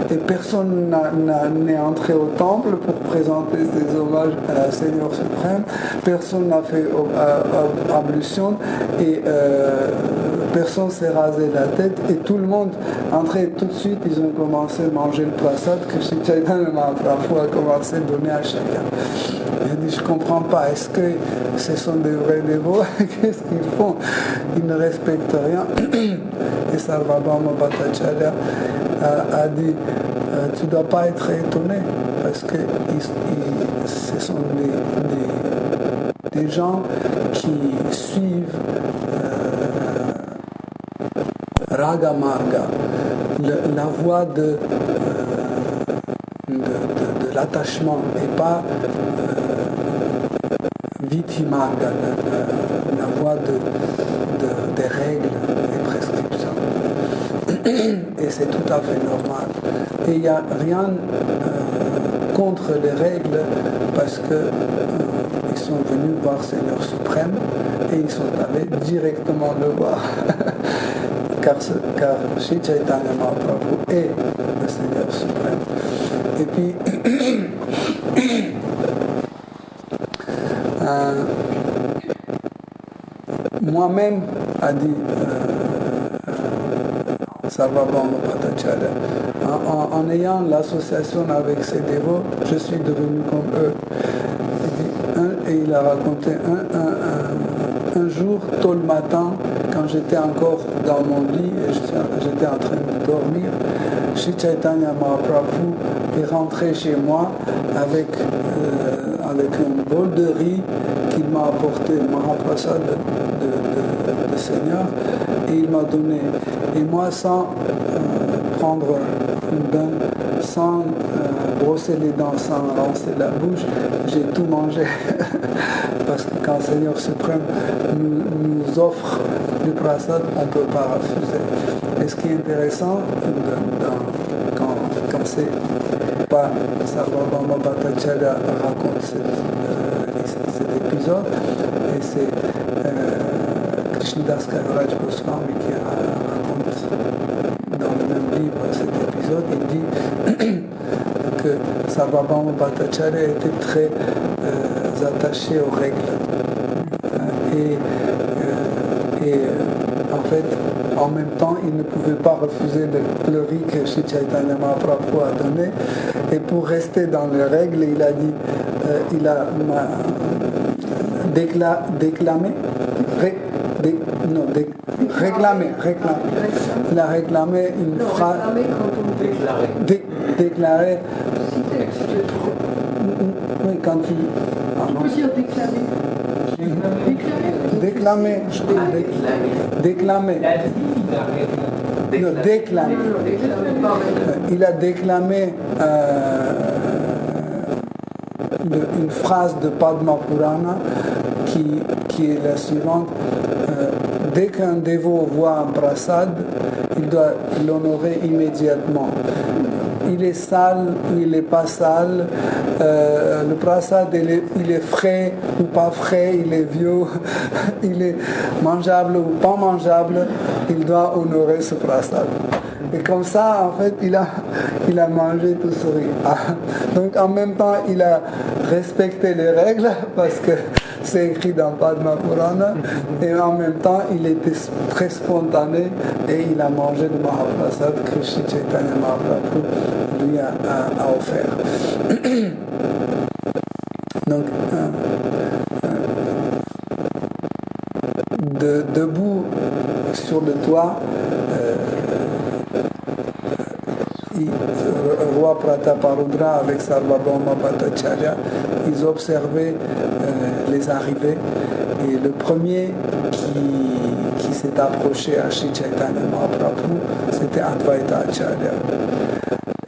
et personne n'est entré au temple pour présenter ses hommages à la Seigneur suprême. Personne n'a fait ablution, et personne s'est rasé la tête, et tout le monde entrait tout de suite. Ils ont commencé à manger le prasad que Sri Chaitanya Mahaprabhu a commencé à donner à chacun. Il dit: je ne comprends pas, est-ce que ce sont des vrais dévots? Qu'est-ce qu'ils font? Ils ne respectent rien. Et Sarvabhauma Bhattacharya a dit: tu ne dois pas être étonné, parce que ce sont des gens qui suivent Raga Marga, la voie de l'attachement, et pas Vidhi Marga, la voie des règles, et c'est tout à fait normal. Et il n'y a rien contre les règles parce que ils sont venus voir Seigneur suprême et ils sont allés directement le voir. car Sri Chaitanya Mahaprabhu est le Seigneur suprême. Et puis, moi-même a dit Sarvabhauma Bhattacharya, en ayant l'association avec ces dévots, je suis devenu comme eux. Et il a raconté un jour, tôt le matin, quand j'étais encore dans mon lit et j'étais en train de dormir, Sri Chaitanya Mahaprabhu est rentré chez moi avec un bol de riz qu'il m'a apporté, Mahaprasad de Seigneur, et il m'a donné. Et moi, sans prendre une bain, sans brosser les dents, sans rincer la bouche, j'ai tout mangé. Parce que quand le Seigneur suprême nous offre du prasad, on ne peut pas refuser. Et ce qui est intéressant, quand c'est pas Sarvabhauma Bhattacharya raconte cet épisode, et c'est Krishnadas Kaviraj Goswami qui raconte dans le même livre cet épisode, il dit que Sarvabhauma Bhattacharya était très attaché aux règles. Et en fait, en même temps, il ne pouvait pas refuser le riz que Sri Chaitanya Mahaprabhu a donné. Et pour rester dans les règles, il a dit, il a réclamé. Il a réclamé une phrase. Déclaré. Oui, quand il. Tu peux dire déclamer. Déclamer. Il a déclamé une phrase de Padma Purana qui est la suivante. Dès qu'un dévot voit un prasad, il doit l'honorer immédiatement. Il est sale ou il n'est pas sale, le prasad il est frais ou pas frais, il est vieux, il est mangeable ou pas mangeable, il doit honorer ce prasad. Et comme ça, en fait, il a mangé tout ce riz. Donc en même temps, il a respecté les règles parce que c'est écrit dans Padma Purana, et en même temps, il était très spontané et il a mangé le Mahaprasad que Sri Chaitanya Mahaprabhu lui a offert. Donc, debout sur le toit, le roi Prataparudra avec Sarvabhauma Bhattacharya, ils observaient les arrivées, et le premier qui s'est approché à Sri Chaitanya Mahaprabhu, c'était Advaita Acharya.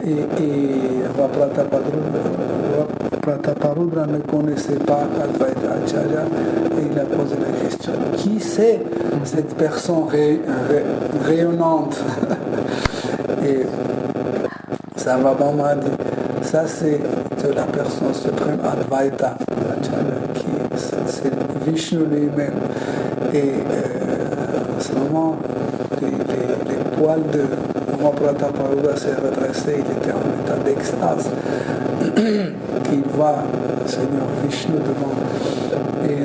Et roi Prataparudra ne connaissait pas Advaita Acharya, et il a posé la question, qui c'est cette personne rayonnante? Et Sarvabhauma a dit, ça c'est la personne suprême Advaita Acharya, c'est Vishnu lui-même. Et à ce moment, les poils de roi Prataparudra s'est redressé, il était en état d'extase, qu'il voit le Seigneur Vishnu devant. Et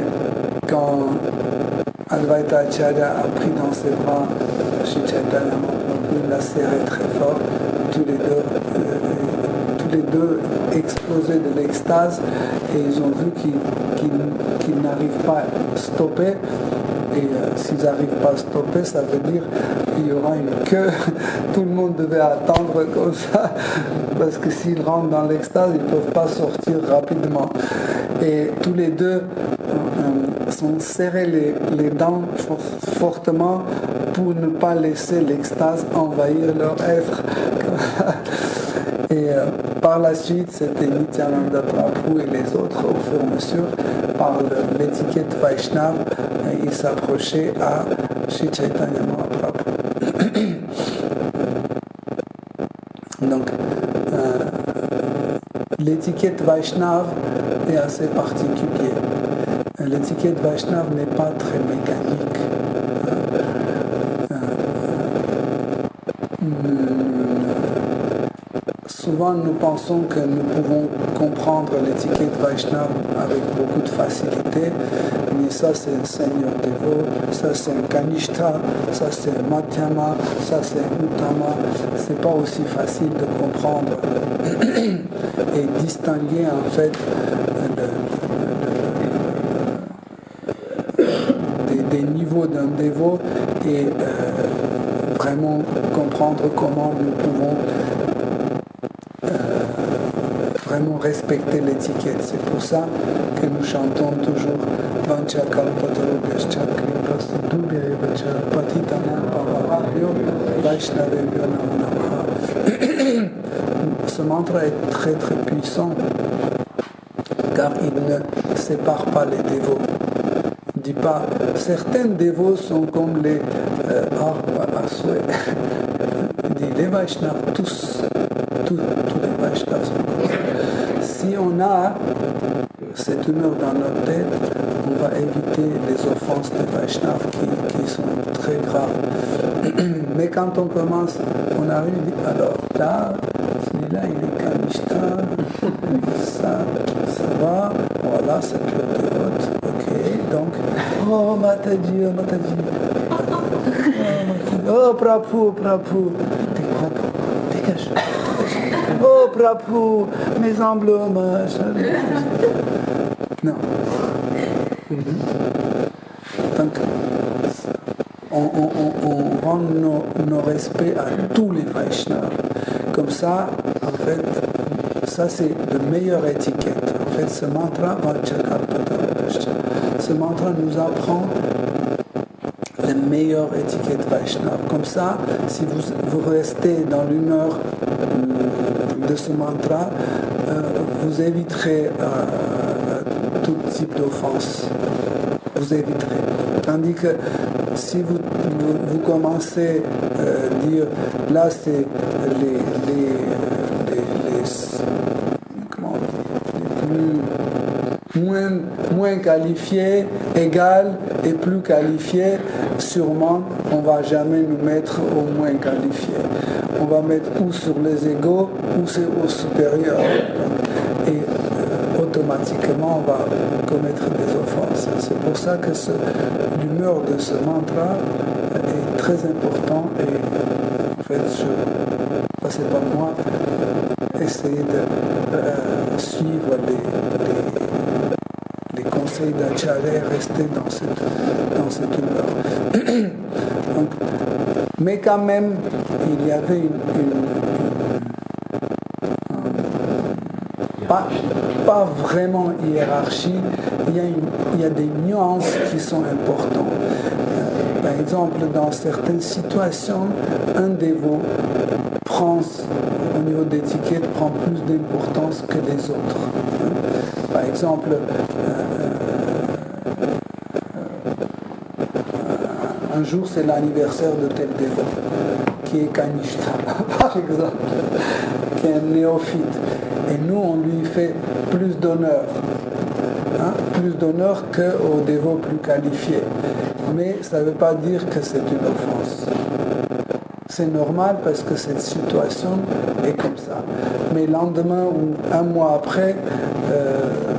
quand Advaita Acharya a pris dans ses bras Sri Chaitanya Mahaprabhu, il l'a serré très fort, tous les deux explosaient de l'extase, et ils ont vu qu'ils n'arrivent pas à stopper. Et s'ils n'arrivent pas à stopper, ça veut dire qu'il y aura une queue. Tout le monde devait attendre comme ça, parce que s'ils rentrent dans l'extase, ils ne peuvent pas sortir rapidement. Et tous les deux sont serrés les dents fortement pour ne pas laisser l'extase envahir leur être. Et par la suite, c'était Nityananda Prabhu et les autres, au fur et à mesure, par l'étiquette Vaishnav, ils s'approchaient à Sri Chaitanya Mahaprabhu. l'étiquette Vaishnav est assez particulière. L'étiquette Vaishnav n'est pas très mécanique. Souvent, nous pensons que nous pouvons comprendre l'étiquette Vaishnav avec beaucoup de facilité, mais ça c'est un seigneur dévot, ça c'est un Kanishta, ça c'est un Madhyama, ça c'est un Uttama. C'est pas aussi facile de comprendre et distinguer en fait des niveaux d'un dévot et vraiment comprendre comment nous pouvons vraiment respecter l'étiquette. C'est pour ça que nous chantons toujours Ce mantra est très très puissant car il ne sépare pas les dévots. Il ne dit pas certains dévots sont comme les arbres à souhait. Il dit les Vaishnavas, tous les Vaishnavas sont comme ça. Si on a cette humeur dans notre tête, on va éviter les offenses des Vaishnavas qui sont très graves. Mais quand on commence, on arrive, alors là, celui-là il est Kanishta, ça va, voilà, c'est pure dévote, ok, donc, oh Mataji, oh Prabhu, dégage. Oh Prabhu, mes humbles hommages. Non. Donc, on rend nos respects à tous les Vaishnavas. Comme ça, en fait, ça c'est la meilleure étiquette. En fait, ce mantra, nous apprend la meilleure étiquette Vaishnava. Comme ça, si vous restez dans l'humeur de ce mantra, vous éviterez tout type d'offense. Vous éviterez. Tandis que si vous commencez à dire là c'est les moins qualifiés, égal et plus qualifiés, sûrement on ne va jamais nous mettre au moins qualifiés. On va mettre ou sur les égaux ou au supérieur. Et automatiquement on va commettre des offenses. C'est pour ça que l'humeur de ce mantra est très important et en fait c'est pas moi essayer de suivre les conseils d'Acharya et rester dans cette humeur. Donc, mais quand même il y avait pas vraiment hiérarchie, il y a des nuances qui sont importantes. Par exemple, dans certaines situations, un dévot au niveau d'étiquette, prend plus d'importance que les autres. Par exemple, un jour c'est l'anniversaire de tel dévot, qui est Kanishta, par exemple, qui est un néophyte. Et nous, on lui fait plus d'honneur. Plus d'honneur qu'aux dévots plus qualifiés. Mais ça ne veut pas dire que c'est une offense. C'est normal parce que cette situation est comme ça. Mais le lendemain ou un mois après,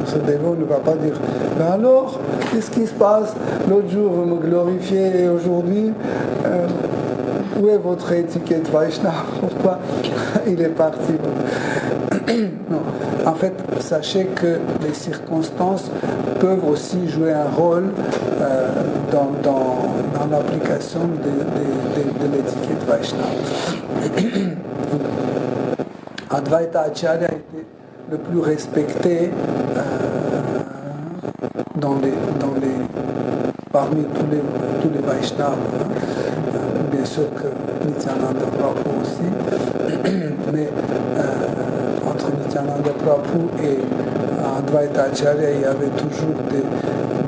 ce dévot ne va pas dire « Ben alors, qu'est-ce qui se passe? L'autre jour, vous me glorifiez et aujourd'hui, où est votre étiquette Vaishnava? Pourquoi il est parti ?» Non. En fait, sachez que les circonstances peuvent aussi jouer un rôle dans l'application de l'étiquette Vaishnava. Advaita Acharya était le plus respecté parmi tous les Vaishnavas. Bien sûr que Nityananda Prabhu aussi, mais entre Nityananda Prabhu et Advaita Acharya, il y avait toujours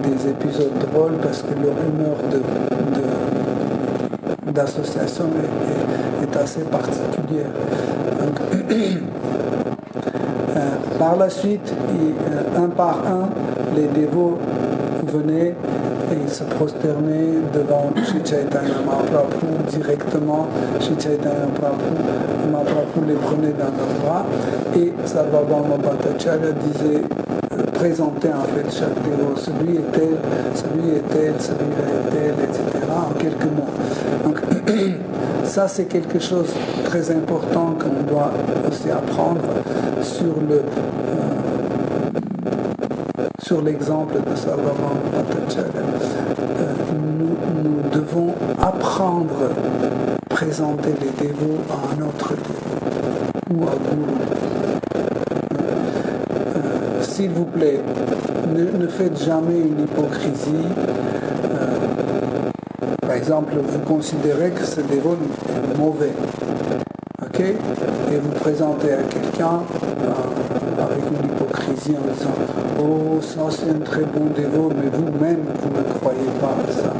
des épisodes drôles parce que leur humeur d'association est assez particulière. Donc, Par la suite, un par un, les dévots venaient et ils se prosternaient devant Sri Chaitanya Mahaprabhu directement. Sri Chaitanya Mahaprabhu les prenait dans leurs bras et Sarvabhauma Bhattacharya disait, présentait en fait chaque dévot, celui est tel, celui-là est tel, etc. en quelques mots. Donc ça c'est quelque chose de très important qu'on doit aussi apprendre sur l'exemple de Sarvabhauma Bhattacharya. Nous devons apprendre à présenter les dévots à un autre dévot ou à Guru. S'il vous plaît, ne faites jamais une hypocrisie. Par exemple, vous considérez que ce dévot est mauvais, ok? Et vous présentez à quelqu'un avec une hypocrisie en disant « Oh, ça c'est un très bon dévot, mais vous-même, vous ne croyez pas à ça. »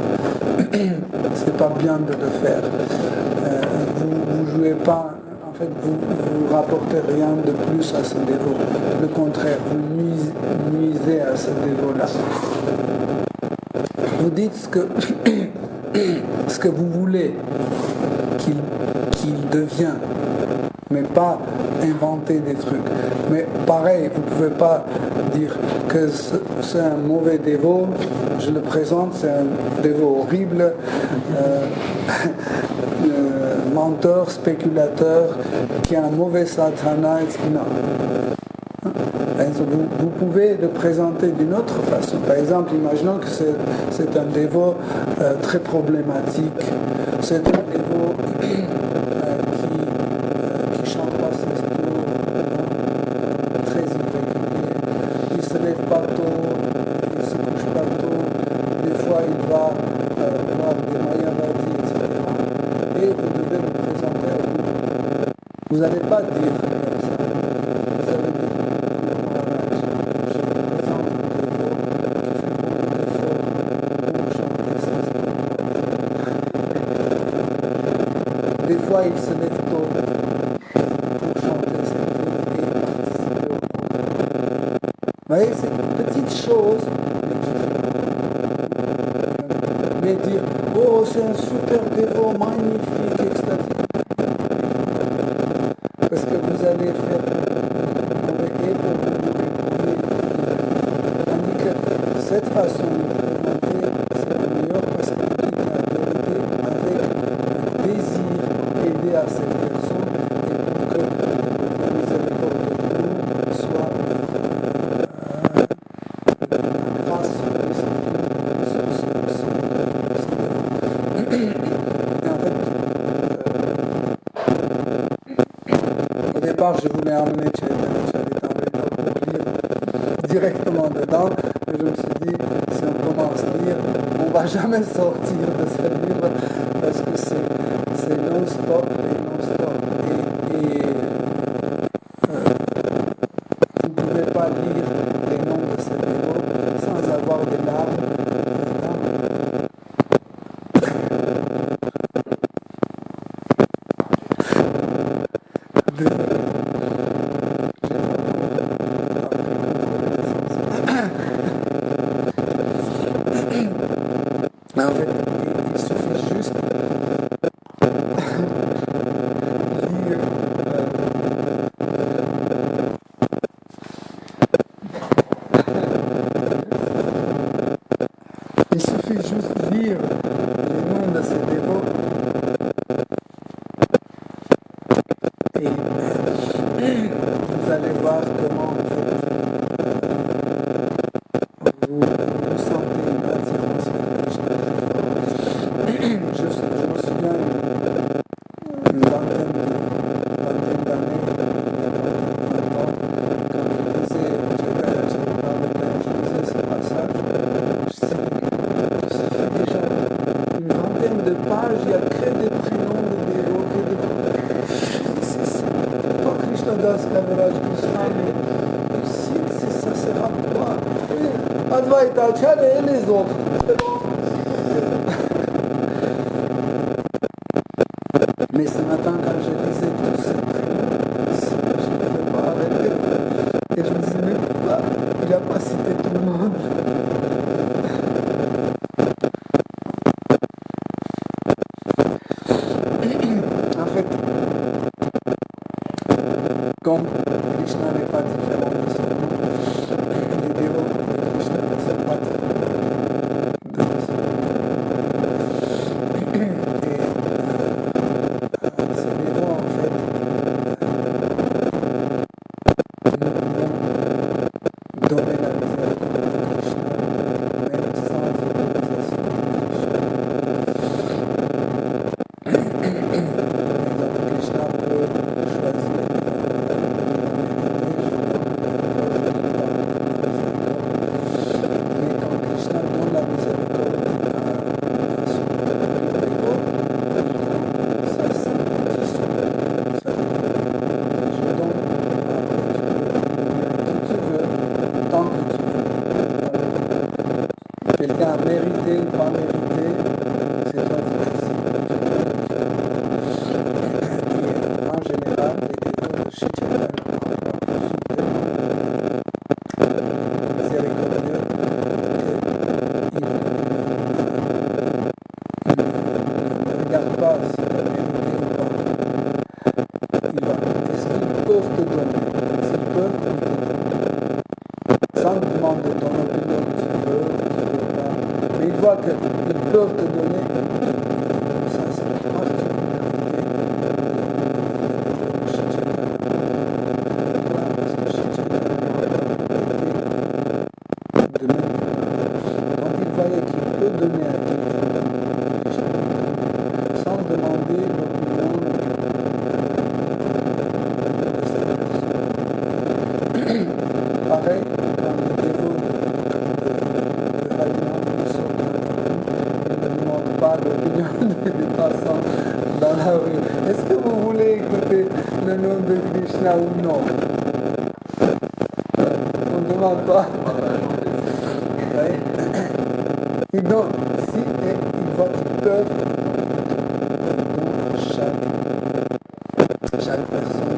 C'est pas bien de le faire. Vous jouez pas, en fait, vous rapportez rien de plus à ce dévot. Le contraire, vous nuisez à ce dévot-là. Vous dites ce que vous voulez qu'il devienne, mais pas inventer des trucs. Mais pareil, vous ne pouvez pas dire que c'est un mauvais dévot, je le présente, c'est un dévot horrible, menteur, spéculateur, qui a un mauvais satana, etc. Non. Vous pouvez le présenter d'une autre façon. Par exemple, imaginons que c'est un dévot très problématique. C'est un dévot qui chante pas ses tours, très irrégulier. Il ne se lève pas tôt, il ne se couche pas tôt. Des fois, il va voir des mayavadis, etc. Et vous devez le présenter à vous. Vous n'allez pas dire comme ça. Vous allez dire des fois, il se lève tôt pour chanter ses tours et participer au programme. Vous voyez, c'est une petite chose, mais dire « Oh, c'est un super dévot, magnifique, extatique ». Parce que vous allez faire mauvais et pour vous. Tandis que cette façon de présenter, c'est la meilleure parce qu'on dit la vérité avec désir, aider à cette personne et pour que la miséricorde de nous soit grâce au départ, je voulais emmener Chaitanya pour lire directement dedans, mais je me suis dit, si on commence à lire, on ne va jamais sortir de ce livre parce que c'est non-stop et non-stop. Et vous ne pouvez pas lire les noms de ces dévots sans avoir des larmes. Mais en fait, il suffit juste lire il suffit juste lire les noms de ces dévots et vous allez voir comment vous sentez une attirance. Je me souviens une vingtaine d'années maintenant, quand je lisais ce passage, ça fait déjà une vingtaine de pages, il y a que des prénoms de dévots, c'est pas Krishnadas Kaviraj Goswami, ça sera quoi Advaita Acharya et les autres. Mais ce matin, quand je lisais tout ça, je ne pouvais pas arrêter. Et je me mérité ou pas mérité, c'est toi qui décides. Et en général, les dévots de Shri Chaitanya Mahaprabhu sont tellement miséricordieux qu'ils ne regardent pas si tu as mérité ou pas. Est-ce qu'ils peuvent te donner? S'ils peuvent, ils te donnent. Sans te demander ton opinion, tu veux pas. Mais ils voient qu'ils peuvent te donner. Ça, c'est une particularité de Shri Chaitanya. Parce que Shri Chaitanya était de même. Donc il voyait qu'il peut donner à quelqu'un sans demander l'opinion de cette personne. Pareil, quand les dévots de Harinam sortent, ils ne demandent pas l'opinion des passants dans la rue. Est-ce que vous voulez écouter le nom de Krishna ou non? On ne demande pas. Ouais. Ils donnent, si et ils voient qu'ils peuvent, donc chaque personne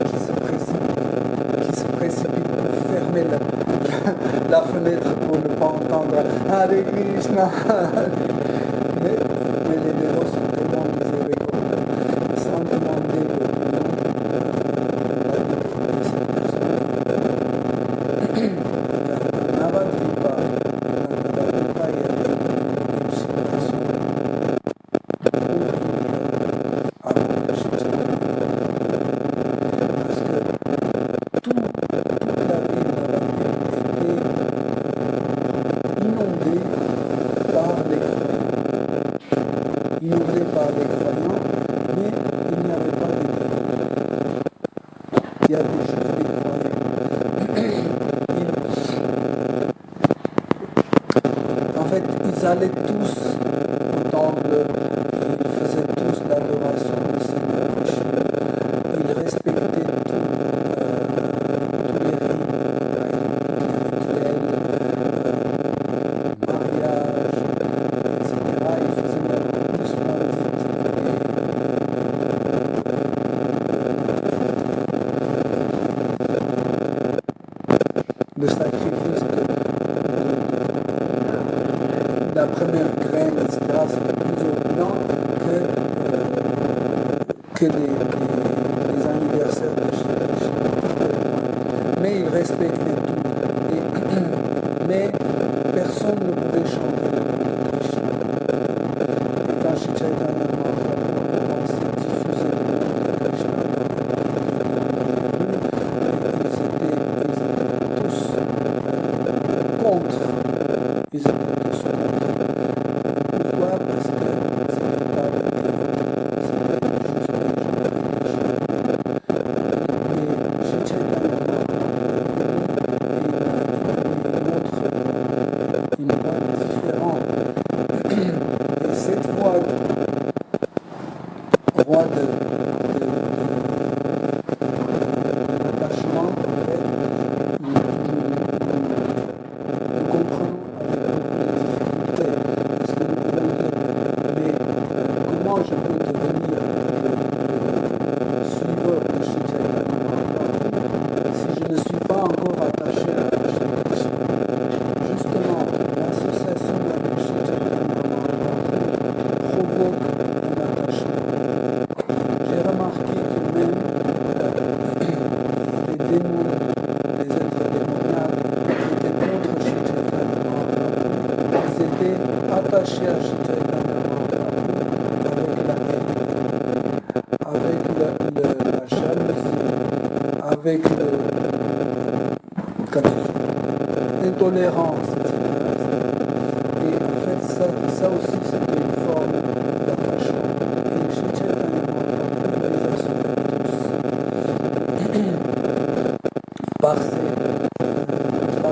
qui se précipite pour fermer la fenêtre pour ne pas entendre Hare Krishna. Mais les dévots sont tellement miséricordieux, sans demander l'opinion de cette personne. Navadvipa, il y a une situation avant le Shri Chaitanya. Parce que toute la ville de Navadvipa était inondée par les croyants. Inondée par les croyants, mais il n'y avait pas de dévots. Il y avait juste des croyants. En fait, ils allaient tous au temple, ils faisaient tous l'adoration du Seigneur Vishnu, ils respectaient tous les rites, les rituels, mariage, etc. Ils faisaient même plus splendide le sacrifice de la première graine, etc. C'était plus opulent que les anniversaires de Shri Krishna. Mais ils respectaient tout. Mais personne ne pouvait chanter le nom de Krishna. Et quand Shri Chaitanya Mahaprabhu a commencé à diffuser le nom de Krishna, ils étaient tous contre. Pourquoi? Parce que c'était pas le dévot, c'était juste les gens de Krishna. Mais Shri Chaitanya Mahaprabhu une voie différente. Et cette voie d'attachement, en fait, nous comprenons avec beaucoup de difficultés. Parce que nous pouvons dire, mais comment je peux devenir suiveur de Shri Chaitanya Mahaprabhu si je ne suis pas encore attaché à Shri Krishna? Justement, l'association avec Shri Chaitanya Mahaprabhu provoque un attachement. J'ai remarqué que même les démons, les êtres démoniaques qui étaient contre Shri Chaitanya Mahaprabhu, ils étaient attachés à Shri Chaitanya Mahaprabhu avec la haine, avec la jalousie, avec l'intolérance, etc. Et en fait, ça aussi, c'était une forme d'attachement. Et Shri Chaitanya Mahaprabhu les a sauvés tous. Par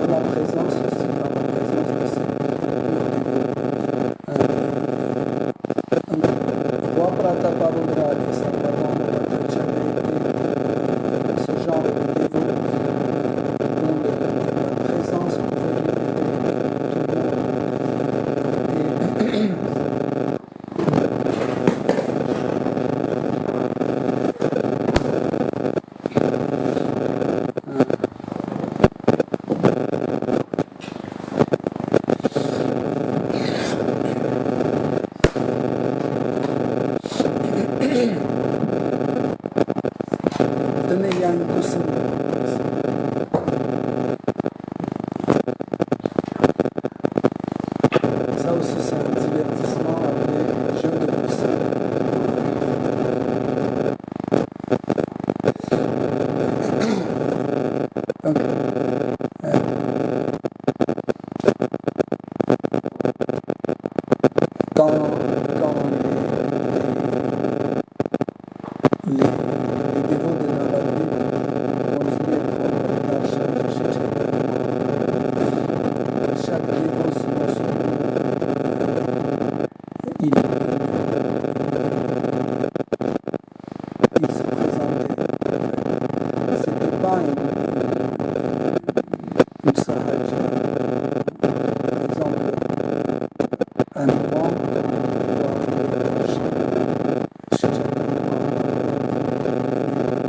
la présence aussi, par la présence de ces roi Pratapavadra et Sarvabhauma Bhattacharya étaient ce genre de dévots dont la présence pouvait libérer tout le monde. il se présentait. C'était pas une sahaja. Par exemple, un moment,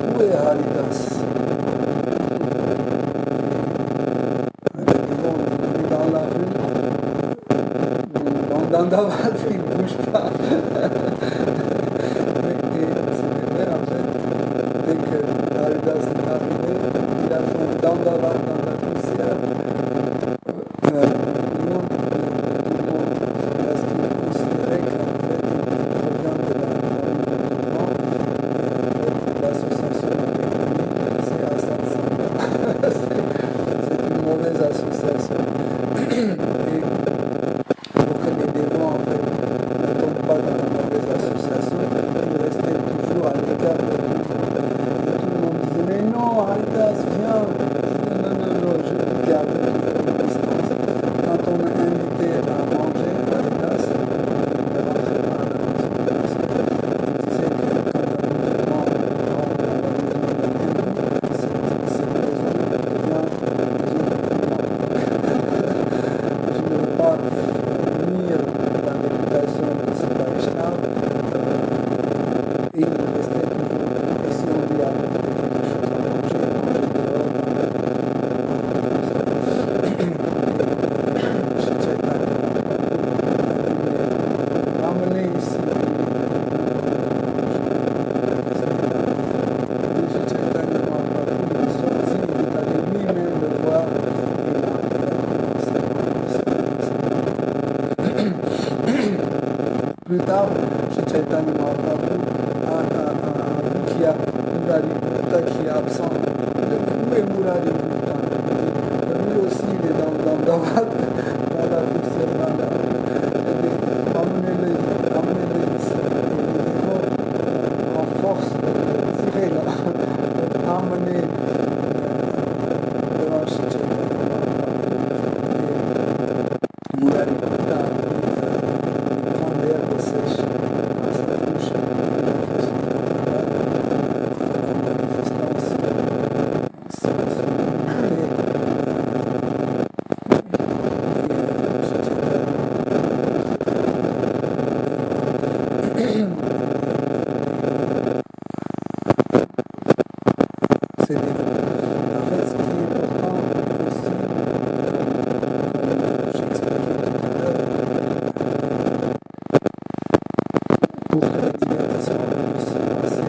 où est Haridas? Dans la rue, dans Davad, il ne bouge pas. Et c'était vrai, en fait, dès que Haridas est arrivé, il a fait un Davad dans la poussière. Parce qu'il considérait qu'en fait, il provient de l'association avec lui, c'est Assad Samba. C'est une mauvaise association. Et pour que les démons, en fait, ne tombent pas dans la mauvaise association, ils restaient toujours à l'écart de tout. Et tout le monde disait, mais non, Haridas, viens. Non, je garde toujours une distance. Quand on m'a invité à manger à Haridas, je ne rentrais pas à la maison. Parce que il disait que quand un musulman rentre dans la maison d'un hindou, cette maison devient la maison de tout le monde. Je ne veux pas nuire la réputation de ce Vaishnava. Et il restait toujours, et si on lui a quelque chose à manger dehors, chez Chaitanya ramené ici. Chez Chaitanya Mahaprabhu, il est sorti, il est allé lui-même le voir, et il a commencé à plus tard, chez Chaitanya Mahaprabhu, a vu qu'il y a Murari Gupta qui est absent. Où est Murari Gupta? Lui aussi, il est dans Davad, dans la poussière, amenez-les ici. Et les démons, en force de le tirer là, amener devant chez Chaitanya Mahaprabhu. Et Murari Gupta, prend l'herbe sèche dans sa bouche, il fait son manifestance. C'est en fait, ce qui est important aussi, comme j'expliquais tout à l'heure, pour que le divertissement puisse se passer,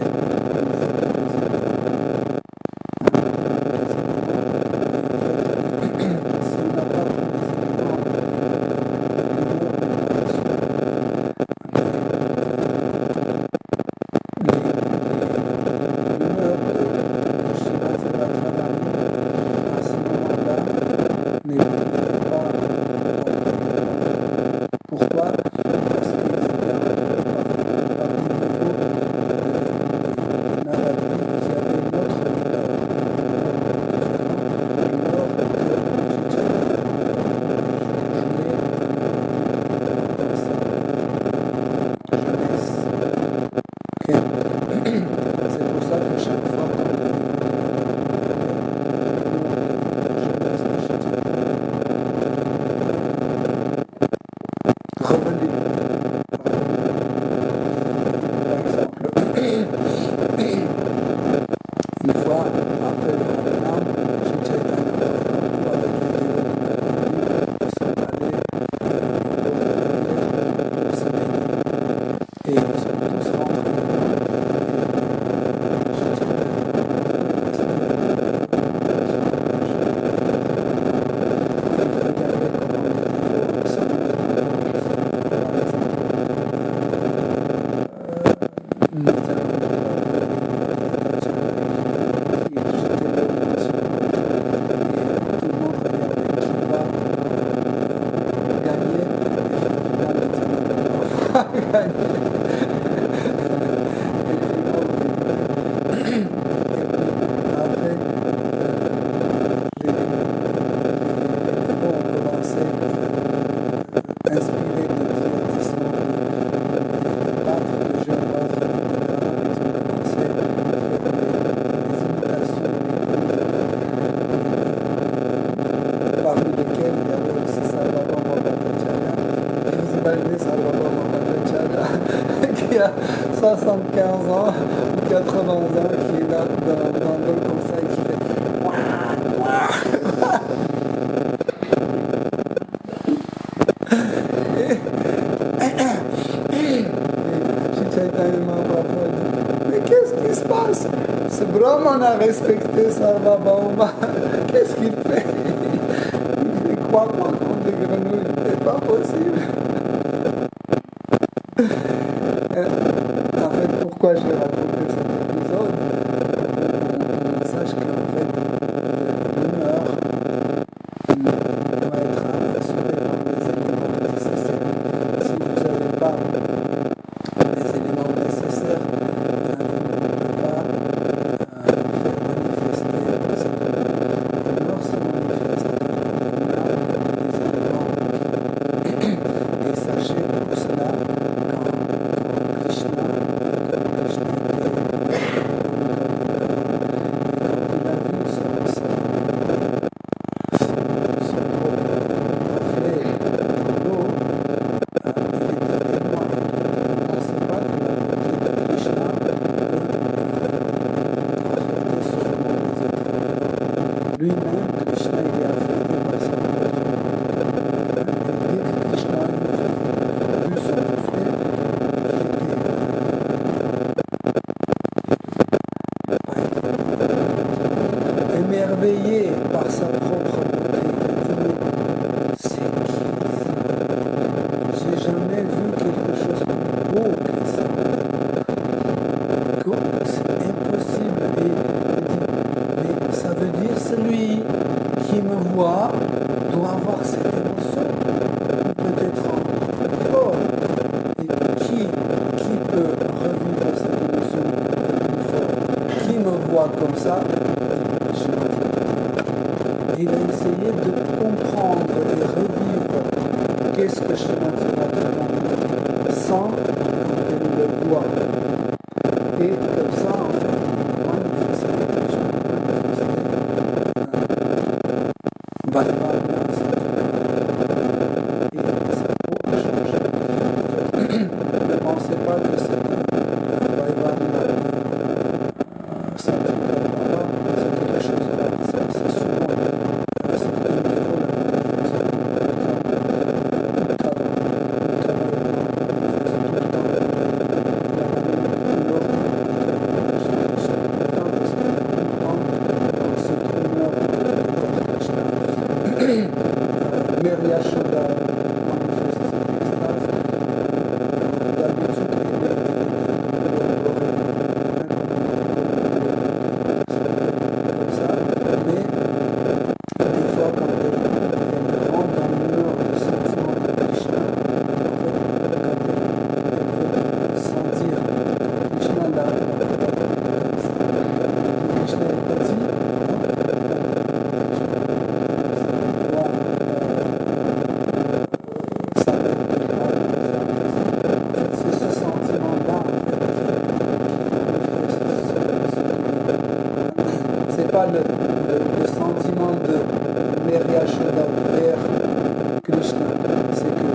si on n'a pas tous les éléments, l'humeur de Srimati Radharani à ce moment-là n'est pas. Pourquoi? Parce qu'ils étaient parmi nouveau des Navadvis qui avaient une autre humeur que Chaitanya jouait dans sa jeunesse. C'est pour ça que chaque fois qu'on jeunesse de Chaitanya, revenez. Par exemple, une fois après le Ramadan, chez Chaitanya Mahaprabhu avec les dévots ils sont allés au Sénégal. Et ils sont tous rentrés chez Chaitanya inspiré de divertissement a 75 ans ou 80 ans qui est là dans l'eau comme ça et qui fait Chaitanya Mahaprabhu dit, mais qu'est-ce qui se passe? Ce Brahman a respecté Sarvabhauma. Qu'est-ce qu'il fait? Il fait quoi contre des grenouilles? C'est pas possible. En fait, pourquoi j'ai raconté cet épisode? On sache qu'en fait, l'humeur doit être assurée par des éléments nécessaires. Si vous n'avez pas les éléments nécessaires, vous ne pouvez pas faire manifester cette l'humeur se manifeste par des éléments. Et sachez pour cela, quand Krishna lui-même, Krishna, il est affecté par sa propre. Et dès que Krishna a vu son reflet, il était émerveillé par sa propre beauté. Il dit, mais c'est qui ça? J'ai jamais vu quelque chose de plus beau que ça. C'est impossible. Et il dit, mais ça veut dire celui qui me voit doit avoir cette émotion, peut-être encore plus fort. Et qui peut revivre cette émotion plus fort? Qui me voit comme ça? Il a essayé de comprendre et revivre qu'est-ce que Shrimati Radharani sans qu'elle le voie. Et comme ça, en fait, ne pensez pas que c'est quelque chose de c'est souvent Merya Shoda manifeste cette extase. D'habitude, comme ça, mais des fois, quand elle rentre dans le mur de sentiment de Krishna, quand elle sentir Krishna là, Krishna est petit, pas le sentiment de Merya Shoda vers Krishna, c'est que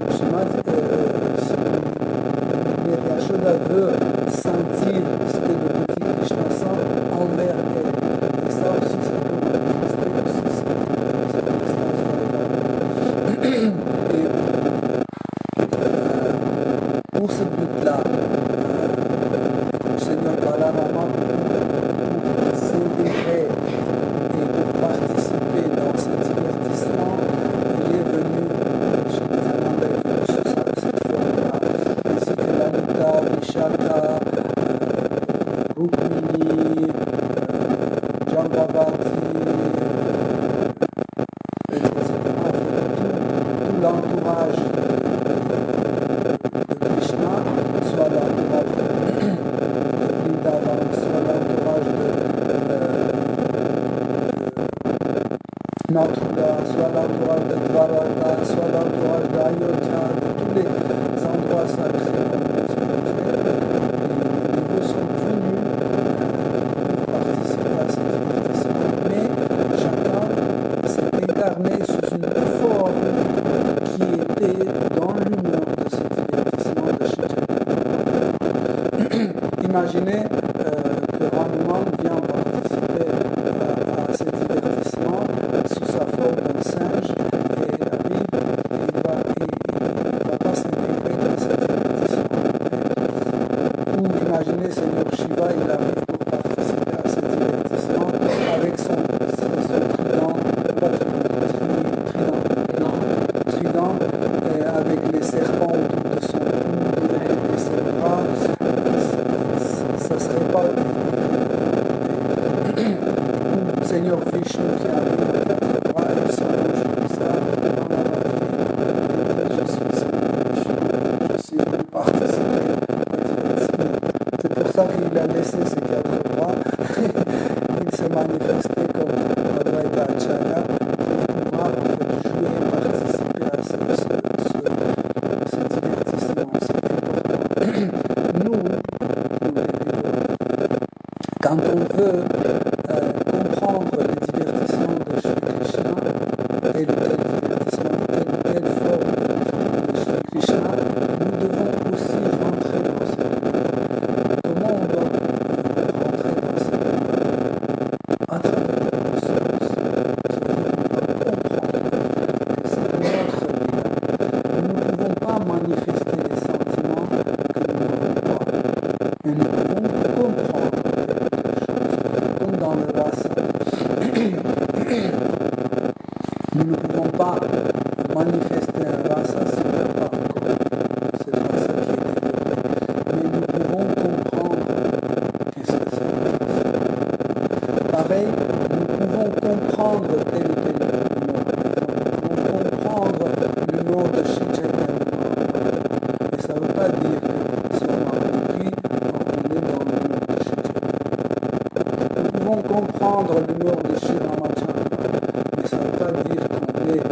Merya Shoda veut sentir ce que le petit Krishna sent envers elle. Et ça aussi, ça peut manifester aussi cette extase. Et pour ce but-là, Seigneur Balarama, pour s'intégrer et pour participer dans ce divertissement, il est venu chez Nityananda cette fois-là, ainsi que Lalita, Vishaka, Rukmini, Jambavati, etc. Tout l'entourage de Krishna, soit l'entourage de Vrindavan, soit l'entourage de Mathura, soit l'entourage de Dwaraka, soit l'entourage d'Ayodhya, de tous les endroits sacrés. imaginez que Hanuman vient participer à ce divertissement sous sa forme d'un singe et arrive, il va pas s'intégrer dans ce divertissement. Ou imaginez Seigneur Shiva, il arrive pour participer à ce divertissement avec son trident, avec les serpents autour de son cou et ses bras, ça ne serait pas ou Seigneur Vishnu qui arrive à quatre bras et son rouge comme ça, je suis venu participer. C'est pour ça qu'il a laissé ses quatre bras. Il s'est manifesté comme Advaita Acharya pour pouvoir jouer et participer à ce divertissement. Nous, quand on veut comprendre le divertissement de Shri Krishna et le divertissement de telle forme de Shri Krishna, nous devons aussi rentrer dans ce monde. Comment on doit rentrer dans ce monde? À travers la conscience. Nous ne pouvons pas manifester les sentiments que nous n'avons pas. Mais nous pouvons comprendre quelque chose, comme dans le rasa. Nous ne pouvons pas manifester un rasa si on n'a pas encore cette rasa qui est développée. Mais nous pouvons comprendre qu'est-ce que c'est le rasa. Pareil, nous pouvons comprendre tel ou tel mot. Nous pouvons comprendre le nom de Shri Chaitanya. Mais ça ne veut pas dire que si on a compris, on est dans le nom de Shri Chaitanya. Nous pouvons comprendre le nom de Shri Ramachandra, mais ça ne veut pas dire qu'on est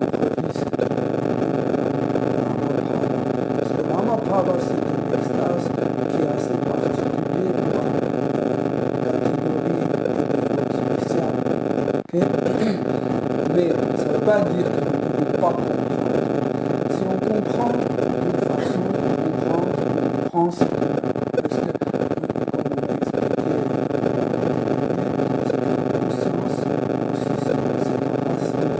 entreviste de Ramaprabha. Parce que Ramaprabha, c'est une extase qui est assez particulière pour la catégorie de spéciale. Okay? Mais ça ne veut pas dire que nous ne pouvons pas comprendre. Si on comprend d'une façon de comprendre, on comprend ce que, parce que, comme on a expliqué, c'est que la conscience aussi, c'est la racine des émotions,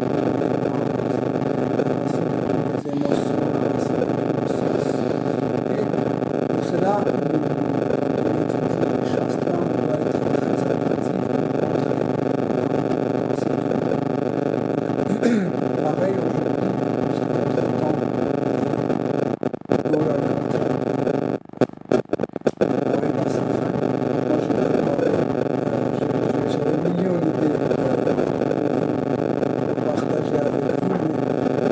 la racine de la conscience. Et pour cela, quand on étudie les shastras, on doit être très attentif pour rentrer dans cette pareil aujourd'hui, c'est notre temps pour la rentrée. On arrive à sa fin. Moi, j'avais un million d'idées pour partager avec vous, mais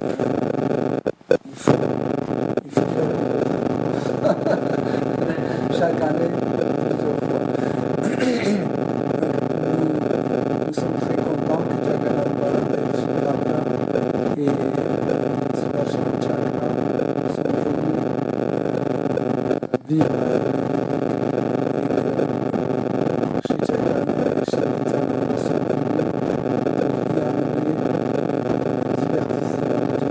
il faut faire chaque année, plusieurs fois. Nous sommes très contents que Jagannath Baladev Subhadra et Subhashini Chakra sont venus vivre avec Shri Chaitanya et Shri Nityananda sont venus y amener le divertissement de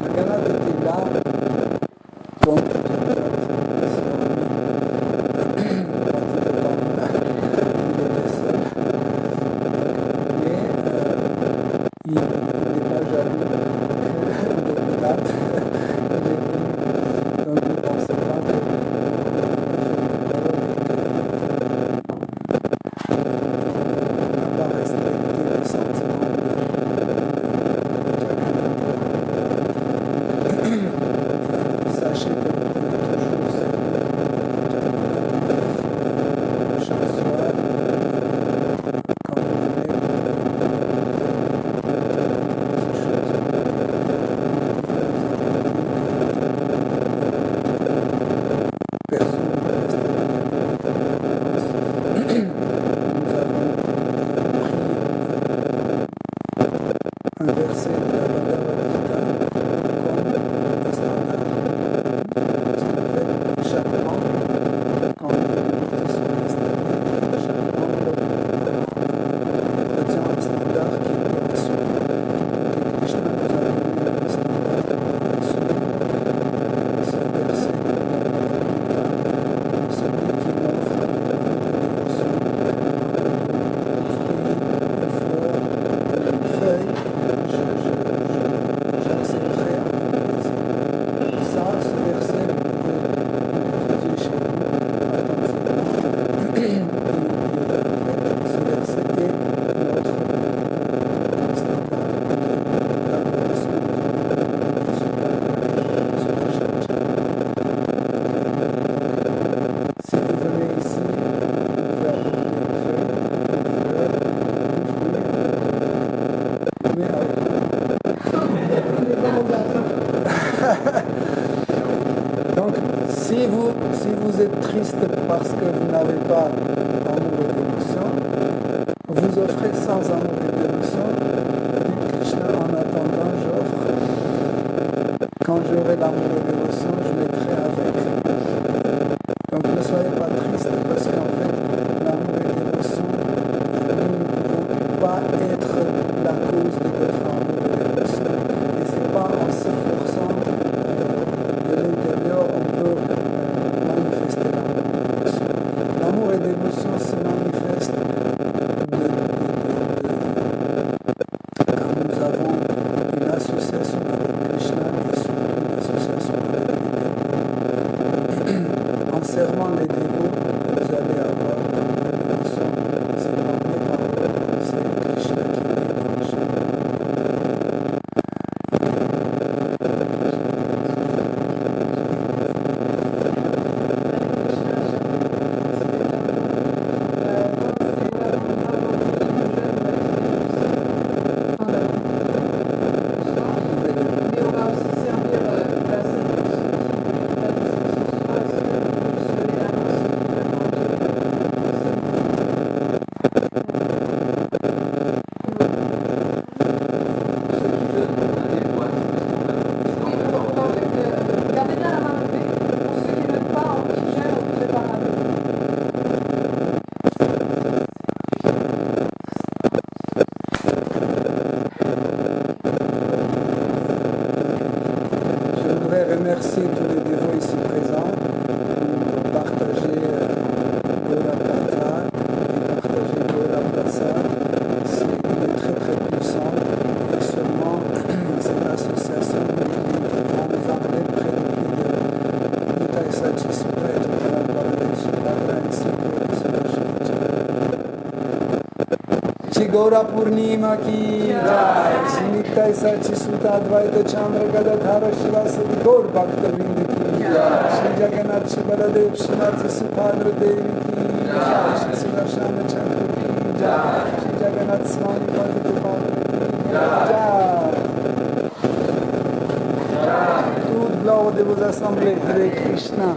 Jagannath était là, donc Donc, si vous êtes triste parce que vous n'avez pas amour et dévotion, vous offrez sans amour et dévotion, dit Krishna, en attendant, j'offre. Quand j'aurai l'amour et dévotion, je mettrai avec. Donc ne soyez pas triste parce qu'en fait, l'amour et dévotion, nous ne pouvons pas être la cause de votre amour et dévotion. Et ce n'est pas en se forçant de l'intérieur on peut manifester l'amour et dévotion. L'amour et dévotion se manifeste quand nous avons une association avec Krishna et surtout une association avec les dévots. En servant les dévots, vous allez avoir une dévotion. C'est pas mes paroles, c'est Krishna qui les dégage. Remercier tous les dévots ici présents pour partager Gora Katha et partager Gora Prasad. Il est très très puissant et sûrement cette association va nous emmener près de plus de Nitai Sachi Sutta et Tukaran Baladev Sutta ainsi que Shri Gaura Purnima ki jai, Shri Nitai Sachi Sutta Advaita Chandra Gadadhara Shivasati Gaur Bhakta Vrinda ki jai, Shri Jagannath Shri Baladev Shri Mati Subhadra Devi ki jai, Shri Sudarshana Chandra ki jai, Shri Jagannath Swami Padma Padma ki jai. Toute gloire de vos assemblées, Hare Krishna.